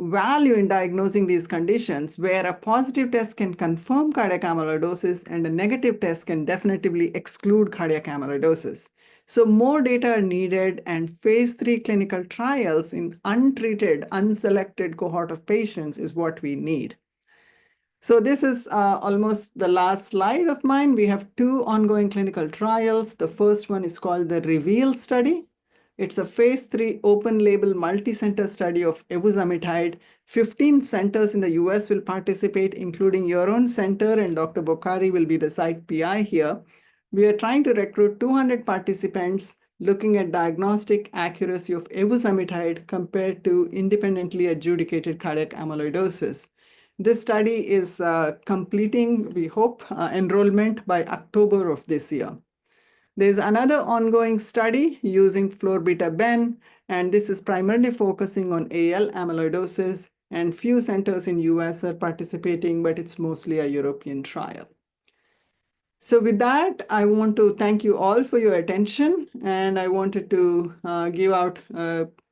value in diagnosing these conditions, where a positive test can confirm cardiac amyloidosis and a negative test can definitively exclude cardiac amyloidosis. So more data are needed, and phase 3 clinical trials in untreated, unselected cohort of patients is what we need. So this is almost the last slide of mine. We have 2 ongoing clinical trials. The first one is called the REVEAL study. It's a phase 3 open label multi-center study of evusamitide. 15 centers in the US will participate, including your own center, and Dr. Bokhari will be the site PI here. We are trying to recruit 200 participants looking at diagnostic accuracy of evusamitide compared to independently adjudicated cardiac amyloidosis. This study is completing, we hope, enrollment by October of this year. There's another ongoing study using florbetaben, and this is primarily focusing on AL amyloidosis, and few centers in US are participating, but it's mostly a European trial. So with that, I want to thank you all for your attention, and I wanted to give out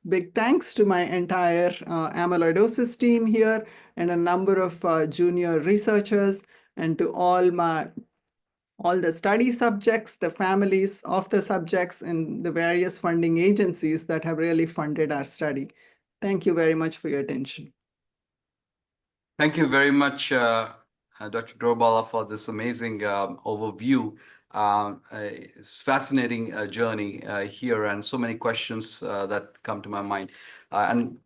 big thanks to my entire amyloidosis team here and a number of junior researchers, and to all the study subjects, the families of the subjects, and the various funding agencies that have really funded our study. Thank you very much for your attention. Thank you very much, Dr. Dorbala, for this amazing overview. It's fascinating journey here, and so many questions that come to my mind. And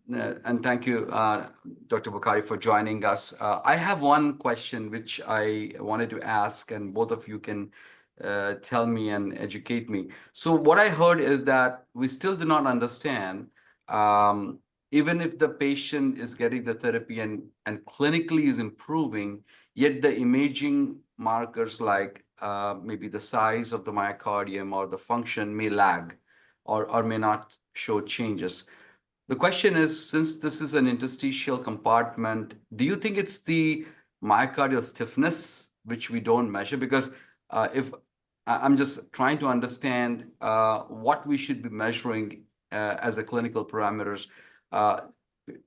thank you, Dr. Bokhari, for joining us. I have one question which I wanted to ask, and both of you can tell me and educate me. So what I heard is that we still do not understand, even if the patient is getting the therapy and clinically is improving, yet the imaging markers like maybe the size of the myocardium or the function may lag or may not show changes. The question is, since this is an interstitial compartment, do you think it's the myocardial stiffness which we don't measure? Because if I'm just trying to understand what we should be measuring as a clinical parameters,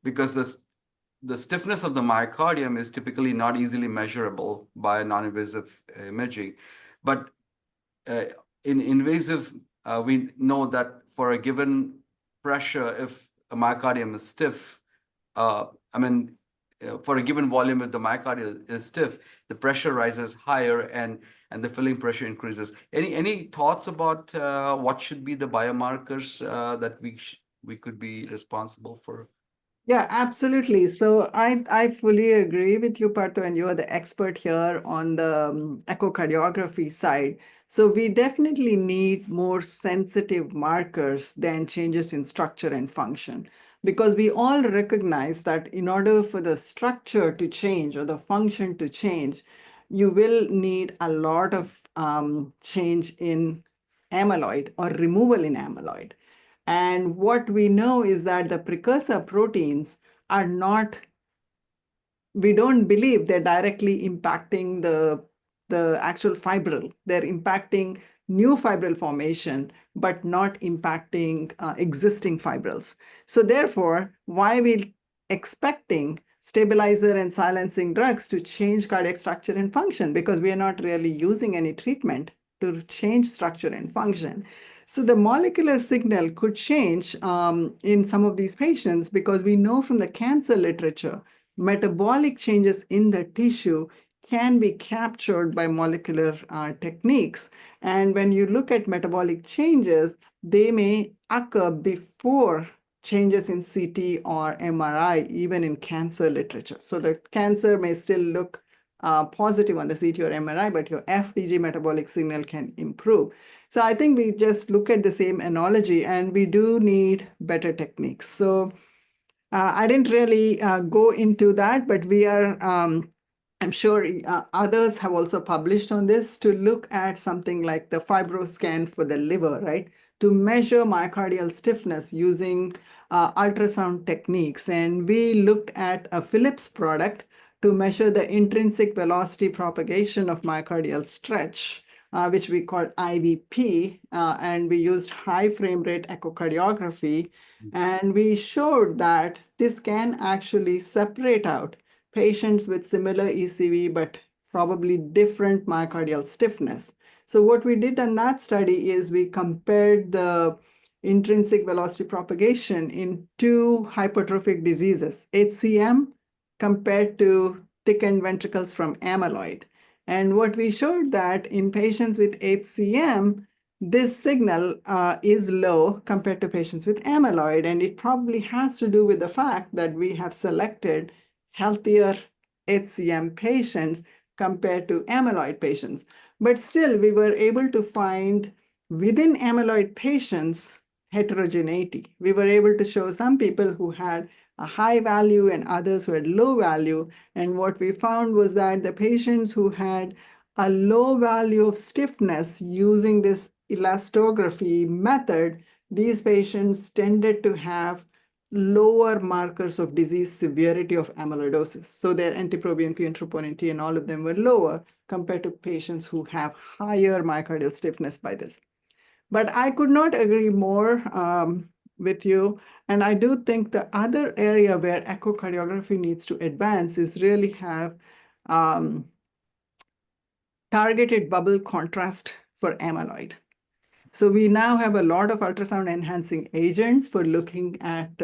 because the stiffness of the myocardium is typically not easily measurable by non-invasive imaging. But in invasive, we know that for a given pressure, if a myocardium is stiff, for a given volume, if the myocardium is stiff, the pressure rises higher and the filling pressure increases. Any thoughts about what should be the biomarkers that we could be responsible for? Yeah, absolutely. So I fully agree with you, Partho, and you are the expert here on the echocardiography side. So we definitely need more sensitive markers than changes in structure and function, because we all recognize that in order for the structure to change or the function to change, you will need a lot of change in amyloid or removal in amyloid. And what we know is that the precursor proteins are not, we don't believe they're directly impacting the actual fibril. They're impacting new fibril formation, but not impacting existing fibrils. So therefore, why we expecting stabilizer and silencing drugs to change cardiac structure and function? Because we are not really using any treatment to change structure and function. So the molecular signal could change in some of these patients, because we know from the cancer literature, metabolic changes in the tissue can be captured by molecular techniques. And when you look at metabolic changes, they may occur before changes in CT or MRI, even in cancer literature. So the cancer may still look positive on the CT or MRI, but your FDG metabolic signal can improve. So I think we just look at the same analogy, and we do need better techniques. So I didn't really go into that, but we are, I'm sure others have also published on this, to look at something like the fibroscan for the liver, right? To measure myocardial stiffness using ultrasound techniques. And we looked at a Philips product to measure the intrinsic velocity propagation of myocardial stretch, which we call IVP, and we used high frame rate echocardiography. And we showed that this can actually separate out patients with similar ECV, but probably different myocardial stiffness. So what we did in that study is we compared the intrinsic velocity propagation in two hypertrophic diseases, HCM compared to thickened ventricles from amyloid. And what we showed that in patients with HCM, this signal is low compared to patients with amyloid, and it probably has to do with the fact that we have selected healthier HCM patients compared to amyloid patients. But still, we were able to find within amyloid patients heterogeneity. We were able to show some people who had a high value and others who had low value. And what we found was that the patients who had a low value of stiffness using this elastography method, these patients tended to have lower markers of disease severity of amyloidosis. So their NT-proBNP and troponin T and all of them were lower compared to patients who have higher myocardial stiffness by this. But I could not agree more with you. And I do think the other area where echocardiography needs to advance is really have targeted bubble contrast for amyloid. So we now have a lot of ultrasound enhancing agents for looking at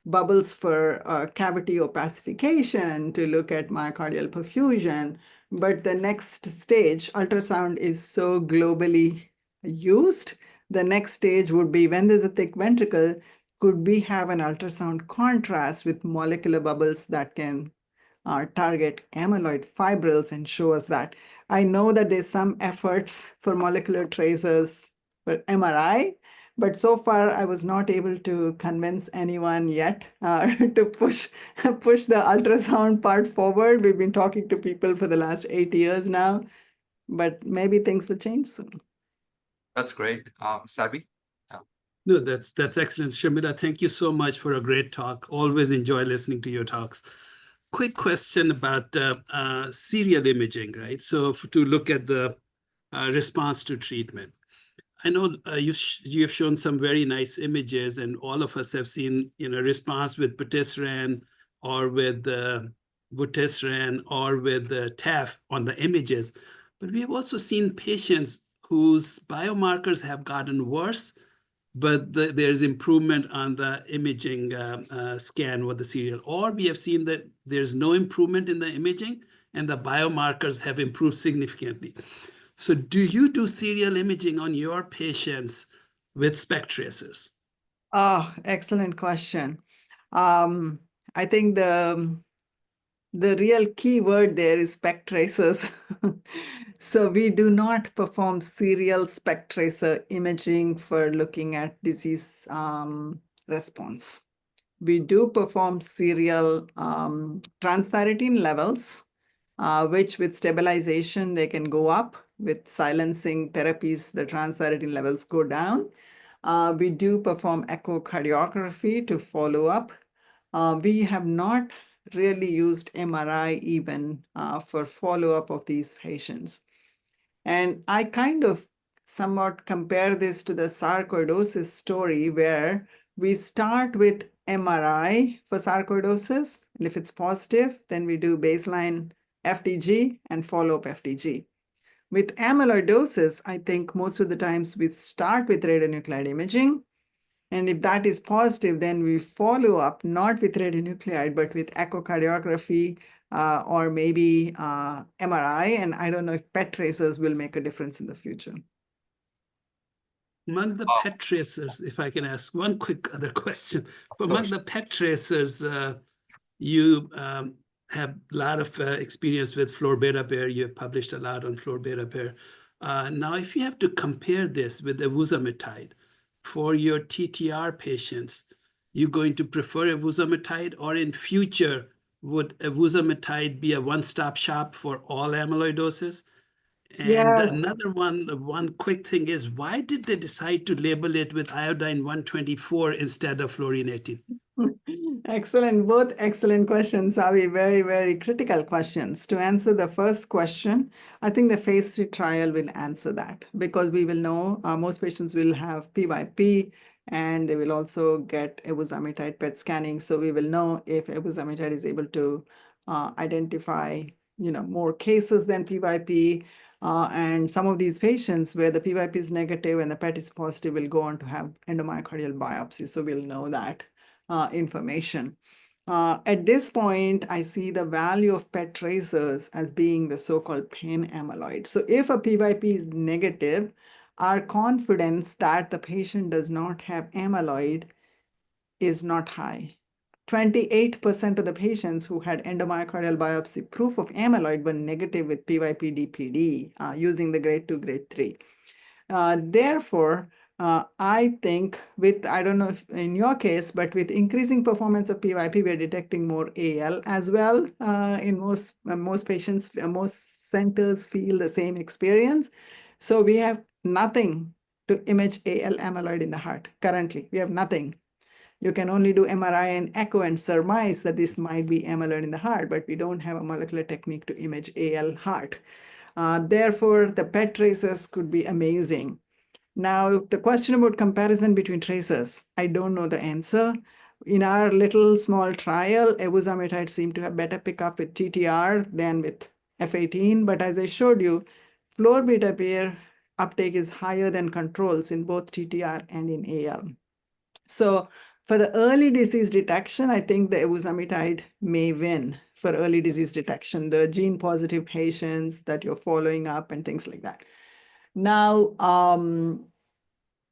bubbles for cavity opacification, to look at myocardial perfusion. But the next stage, ultrasound is so globally used. The next stage would be when there's a thick ventricle, could we have an ultrasound contrast with molecular bubbles that can target amyloid fibrils and show us that? I know that there's some efforts for molecular tracers for MRI, but so far I was not able to convince anyone yet to push the ultrasound part forward. We've been talking to people for the last 8 years now, but maybe things will change soon. That's great. Sabi? No, that's excellent. Shamila, thank you so much for a great talk. Always enjoy listening to your talks. Quick question about serial imaging, right? So to look at the response to treatment. I know you have shown some very nice images, and all of us have seen response with patisiran or with vutrisiran or with TAF on the images. But we have also seen patients whose biomarkers have gotten worse, but there's improvement on the imaging scan with the serial. Or we have seen that there's no improvement in the imaging and the biomarkers have improved significantly. So do you do serial imaging on your patients with SPECT tracers? Oh, excellent question. I think the real key word there is SPECT tracers. So we do not perform serial SPECT tracer imaging for looking at disease response. We do perform serial transthyretin levels, which with stabilization, they can go up. With silencing therapies, the transthyretin levels go down. We do perform echocardiography to follow up. We have not really used MRI even for follow-up of these patients. And I kind of somewhat compare this to the sarcoidosis story, where we start with MRI for sarcoidosis. And if it's positive, then we do baseline FDG and follow-up FDG. With amyloidosis, I think most of the times we start with radionuclide imaging. And if that is positive, then we follow up not with radionuclide, but with echocardiography or maybe MRI. And I don't know if PET tracers will make a difference in the future. Among the PET tracers, if I can ask one quick other question. Among the PET tracers, you have a lot of experience with florbetapir. You have published a lot on florbetapir. Now, if you have to compare this with evuzametide for your TTR patients, you're going to prefer evuzametide, or in future, would evuzametide be a one-stop shop for all amyloidosis? And Yes. another one quick thing is, why did they decide to label it with iodine 124 instead of fluorinating? Excellent. Both excellent questions, Avi. Very, very critical questions. To answer the first question, I think the phase 3 trial will answer that, because we will know most patients will have PYP and they will also get evuzametide PET scanning. So we will know if evuzametide is able to identify more cases than PYP. And some of these patients where the PYP is negative and the PET is positive will go on to have endomyocardial biopsy. So we'll know that information. At this point, I see the value of PET tracers as being the so-called pain amyloid. So if a PYP is negative, our confidence that the patient does not have amyloid is not high. 28% of the patients who had endomyocardial biopsy proof of amyloid were negative with PYP-DPD using the grade 2, grade 3. Therefore, I think with, I don't know if in your case, but with increasing performance of PYP, we're detecting more AL as well. In most patients, most centers feel the same experience. So we have nothing to image AL amyloid in the heart. Currently, we have nothing. You can only do MRI and echo and surmise that this might be amyloid in the heart, but we don't have a molecular technique to image AL heart. Therefore, the PET tracers could be amazing. Now, the question about comparison between tracers, I don't know the answer. In our little small trial, evusamotide seemed to have better pickup with TTR than with F18. But as I showed you, florbetapir uptake is higher than controls in both TTR and in AL. So for the early disease detection, I think the evusamotide may win for early disease detection, the gene positive patients that you're following up and things like that. Now,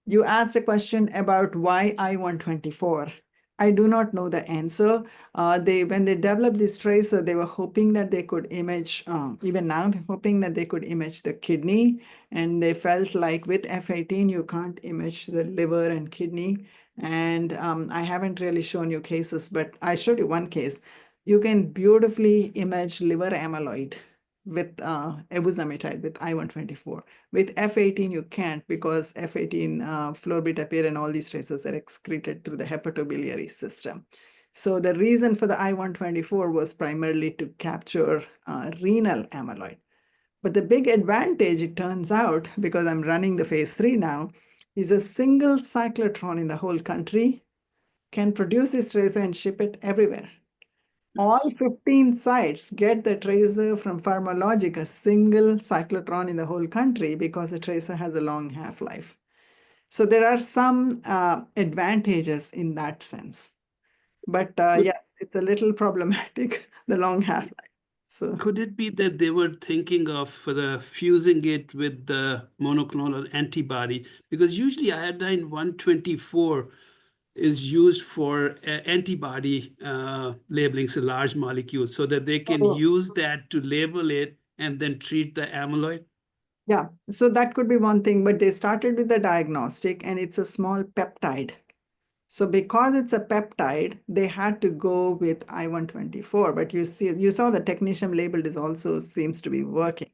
you asked a question about why I-124. I do not know the answer. When they developed this tracer, they were hoping that they could image, even now, they're hoping that they could image the kidney. And they felt like with F18, you can't image the liver and kidney. And I haven't really shown you cases, but I showed you one case. You can beautifully image liver amyloid with evusamotide with I-124. With F18, you can't because F18 florbetapir and all these tracers are excreted through the hepatobiliary system. So the reason for the I-124 was primarily to capture renal amyloid. But the big advantage, it turns out, because I'm running the phase 3 now, is a single cyclotron in the whole country can produce this tracer and ship it everywhere. All 15 sites get the tracer from Pharmalogic, a single cyclotron in the whole country, because the tracer has a long half-life. So there are some advantages in that sense. But yes, it's a little problematic, the long half-life. So could it be that they were thinking of fusing it with the monoclonal antibody? Because usually iodine 124 is used for antibody labeling, so large molecules, so that they can use that to label it and then treat the amyloid? Yeah, so that could be one thing, but they started with the diagnostic and it's a small peptide. So because it's a peptide, they had to go with I-124, but you saw the technetium labeled is also seems to be working.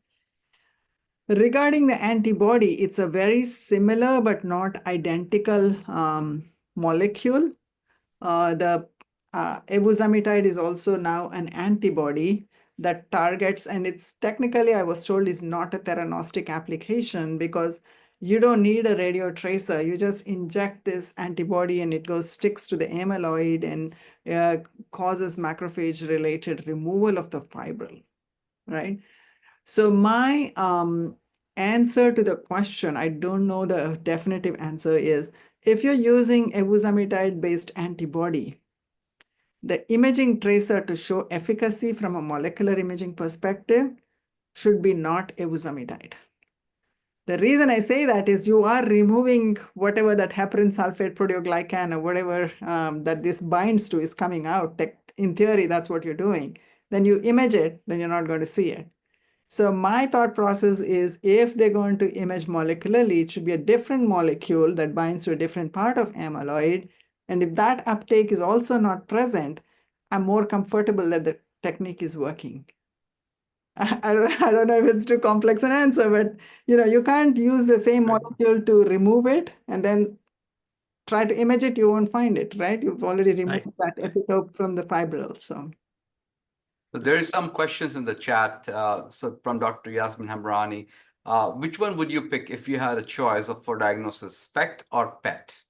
Regarding the antibody, it's a very similar but not identical molecule. The evusamotide is also now an antibody that targets, and it's technically, I was told, is not a theranostic application because you don't need a radio tracer. You just inject this antibody and it sticks to the amyloid and causes macrophage-related removal of the fibril, right? So my answer to the question, I don't know the definitive answer, is if you're using evusamotide-based antibody, the imaging tracer to show efficacy from a molecular imaging perspective should be not evusamotide. The reason I say that is you are removing whatever that heparin sulfate proteoglycan or whatever that this binds to is coming out. In theory, that's what you're doing. Then you image it, then you're not going to see it. So my thought process is if they're going to image molecularly, it should be a different molecule that binds to a different part of amyloid. And if that uptake is also not present, I'm more comfortable that the technique is working. I don't know if it's too complex an answer, but you can't use the same molecule to remove it and then try to image it, you won't find it, right? You've already removed that epitope from the fibril. So there is some questions in the chat. So from Dr. Yasmin Hamrani, which one would you pick if you had a choice for diagnosis, SPECT or PET?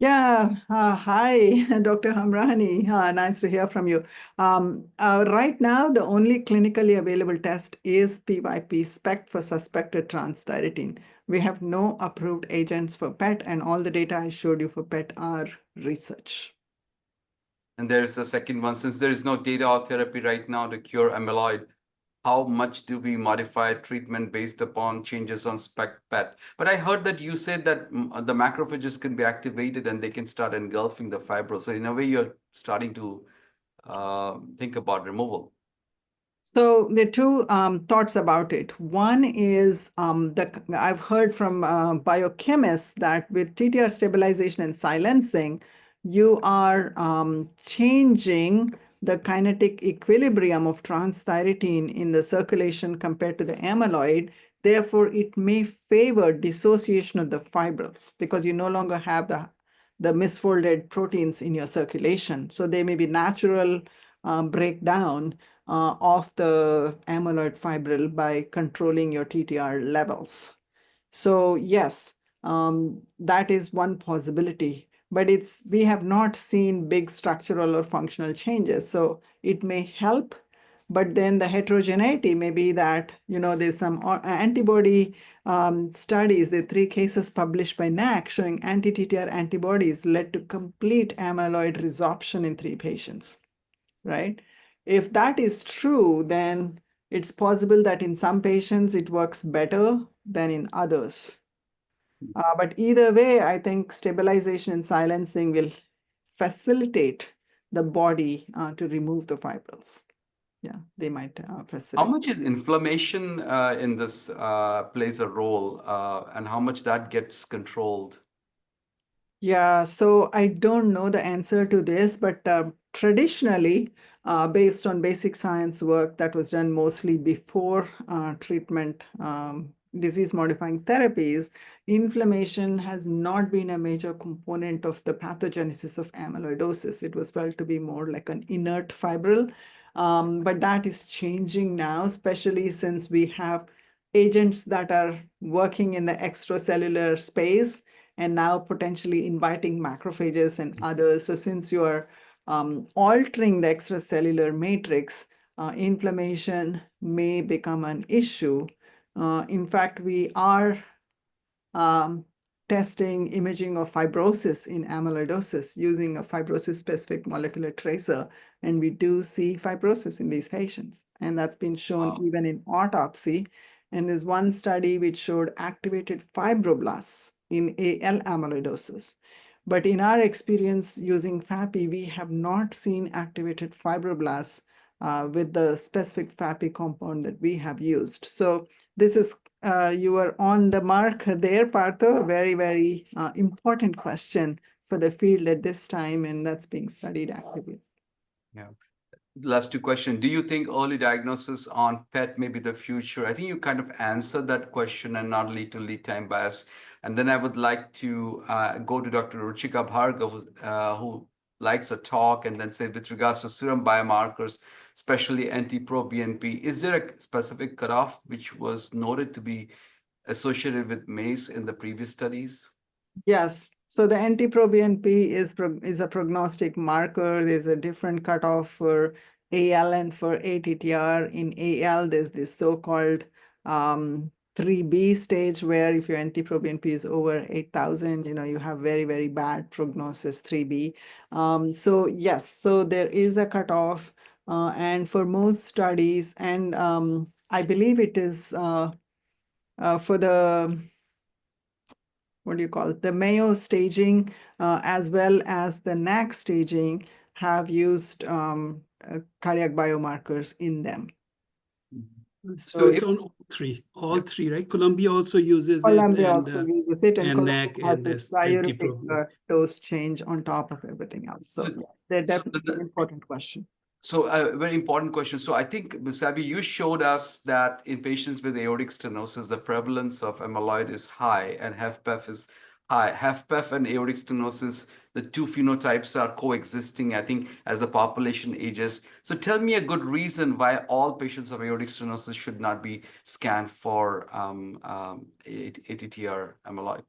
Yeah, hi, Dr. Hamrani. Nice to hear from you. Right now, the only clinically available test is PYP SPECT for suspected transthyretin. We have no approved agents for PET, and all the data I showed you for PET are research. And there's a second one, since there is no data or therapy right now to cure amyloid, how much do we modify treatment based upon changes on SPECT PET? But I heard that you said that the macrophages can be activated and they can start engulfing the fibrils. So in a way, you're starting to think about removal. So the two thoughts about it. One is I've heard from biochemists that with TTR stabilization and silencing, you are changing the kinetic equilibrium of transthyretin in the circulation compared to the amyloid. Therefore, it may favor dissociation of the fibrils because you no longer have the misfolded proteins in your circulation. So they may be natural breakdown of the amyloid fibril by controlling your TTR levels. So yes, that is one possibility, but we have not seen big structural or functional changes. So it may help, but then the heterogeneity may be that, there's some antibody studies, the 3 cases published by NAC showing anti-TTR antibodies led to complete amyloid resorption in 3 patients, right? If that is true, then it's possible that in some patients it works better than in others. But either way, I think stabilization and silencing will facilitate the body to remove the fibrils. Yeah, they might How facilitate. much is inflammation in this plays a role, and how much that gets controlled? Yeah, so I don't know the answer to this, but traditionally, based on basic science work that was done mostly before treatment, disease-modifying therapies, inflammation has not been a major component of the pathogenesis of amyloidosis. It was felt to be more like an inert fibril, but that is changing now, especially since we have agents that are working in the extracellular space and now potentially inviting macrophages and others. So since you are altering the extracellular matrix, inflammation may become an issue. In fact, we are testing imaging of fibrosis in amyloidosis using a fibrosis-specific molecular tracer, and we do see fibrosis in these patients. And that's been shown even in autopsy. And there's one study which showed activated fibroblasts in AL amyloidosis. But in our experience using FAPI, we have not seen activated fibroblasts with the specific FAPI compound that we have used. So this is, you were on the mark there, Partho. Very, very important question for the field at this time, and that's being studied actively. Yeah. Last 2 questions. Do you think early diagnosis on PET may be the future? I think you kind of answered that question and not lead to lead time bias. And then I would like to go to Dr. Ruchika Bhargav, who likes a talk, and then say with regards to serum biomarkers, especially NT-proBNP, is there a specific cutoff which was noted to be associated with MACE in the previous studies? Yes. So the NT-proBNP is a prognostic marker. There's a different cutoff for AL and for ATTR. In AL, there's this so-called 3B stage where if your NT-proBNP is over 8,000, you have very, very bad prognosis, 3B. So yes, so there is a cutoff. And for most studies, and I believe it is for the what do you call it? The Mayo staging, as well as the NAC staging, have used cardiac biomarkers in them. So it's on all three, right? Columbia also uses Columbia it, and also uses it, and Columbia NAC has and this this priority dose change on top of everything else. So yes, they're definitely an important question. So a very important question. So I think, Sabi, you showed us that in patients with aortic stenosis, the prevalence of amyloid is high and HFpEF is high. HFpEF and aortic stenosis, the 2 phenotypes are coexisting, I think, as the population ages. So tell me a good reason why all patients of aortic stenosis should not be scanned for ATTR amyloid.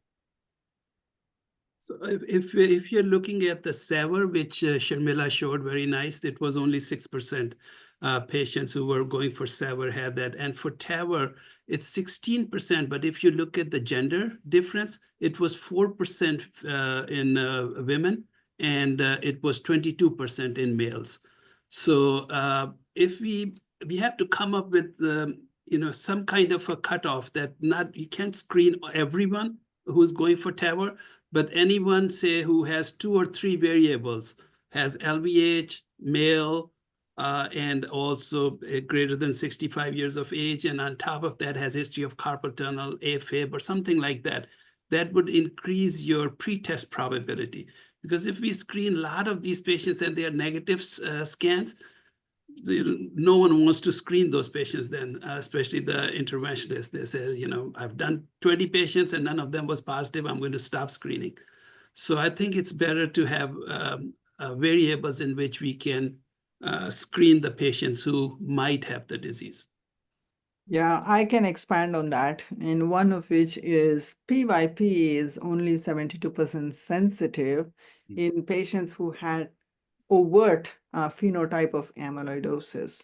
So if you're looking at the SAVR, which Sharmila showed very nice, it was only 6% patients who were going for SAVR had that. And for TAVR, it's 16%. But if you look at the gender difference, it was 4% in women, and it was 22% in males. So if we have to come up with some kind of a cutoff that you can't screen everyone who's going for TAVR, but anyone, say, who has 2 or 3 variables, has LVH, male, and also greater than 65 years of age, and on top of that has history of carpal tunnel, AFib, or something like that, that would increase your pretest probability. Because if we screen a lot of these patients and they are negative scans, no one wants to screen those patients then, especially the interventionists. They say, I've done 20 patients and none of them was positive. I'm going to stop screening. So I think it's better to have variables in which we can screen the patients who might have the disease. Yeah, I can expand on that. And one of which is PYP is only 72% sensitive in patients who had overt phenotype of amyloidosis.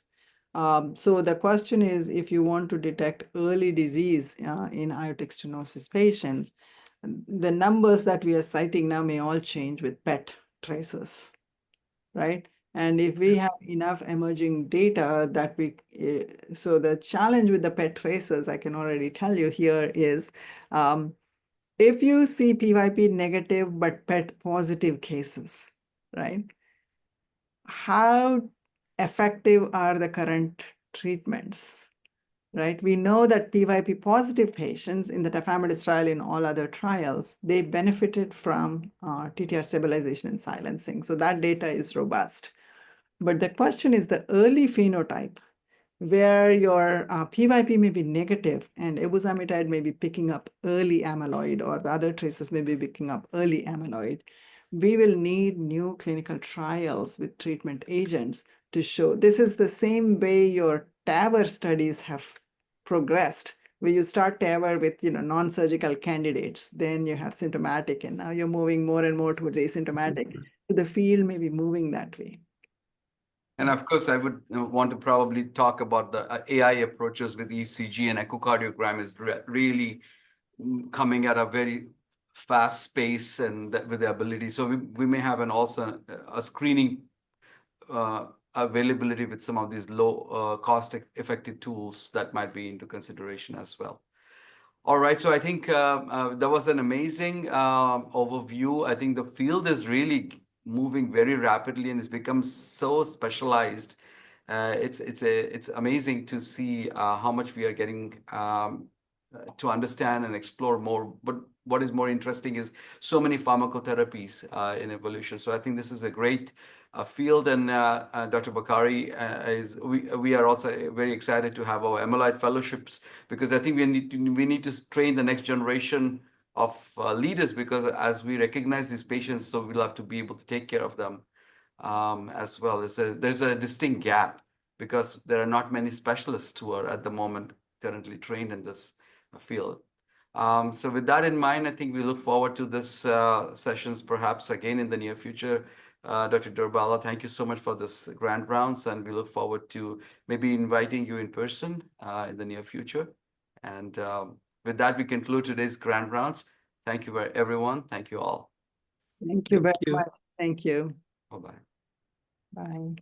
So the question is, if you want to detect early disease in aortic stenosis patients, the numbers that we are citing now may all change with PET tracers, right? And if we have enough emerging data that so the challenge with the PET tracers, I can already tell you here is, if you see PYP negative but PET positive cases, right? How effective are the current treatments, right? We know that PYP positive patients in the tafamidis trial, in all other trials, they benefited from TTR stabilization and silencing. So that data is robust. But the question is the early phenotype, where your PYP may be negative and ebusamotide may be picking up early amyloid, or the other traces may be picking up early amyloid. We will need new clinical trials with treatment agents to show. This is the same way your TAVR studies have progressed, where you start TAVR with non-surgical candidates, then you have symptomatic, and now you're moving more and more towards asymptomatic. So the field may be moving that way. And of course, I would want to probably talk about the AI approaches with ECG and echocardiogram is really coming at a very fast pace and with the ability. So we may have also a screening availability with some of these low cost effective tools that might be into consideration as well. All right, so I think that was an amazing overview. I think the field is really moving very rapidly and it's become so specialized. It's amazing to see how much we are getting to understand and explore more. But what is more interesting is so many pharmacotherapies in evolution. So I think this is a great field, and Dr. Bokhari we are also very excited to have our amyloid fellowships, because I think we need to train the next generation of leaders, because as we recognize these patients, so we'll have to be able to take care of them as well. There's a distinct gap because there are not many specialists who are at the moment currently trained in this field. So with that in mind, I think we look forward to this sessions perhaps again in the near future. Dr. Durbala, thank you so much for this grand rounds, and we look forward to maybe inviting you in person in the near future. And with that, we conclude today's grand rounds. Thank you, everyone. Thank you all. Thank you very much. Thank you. Bye-bye. Bye.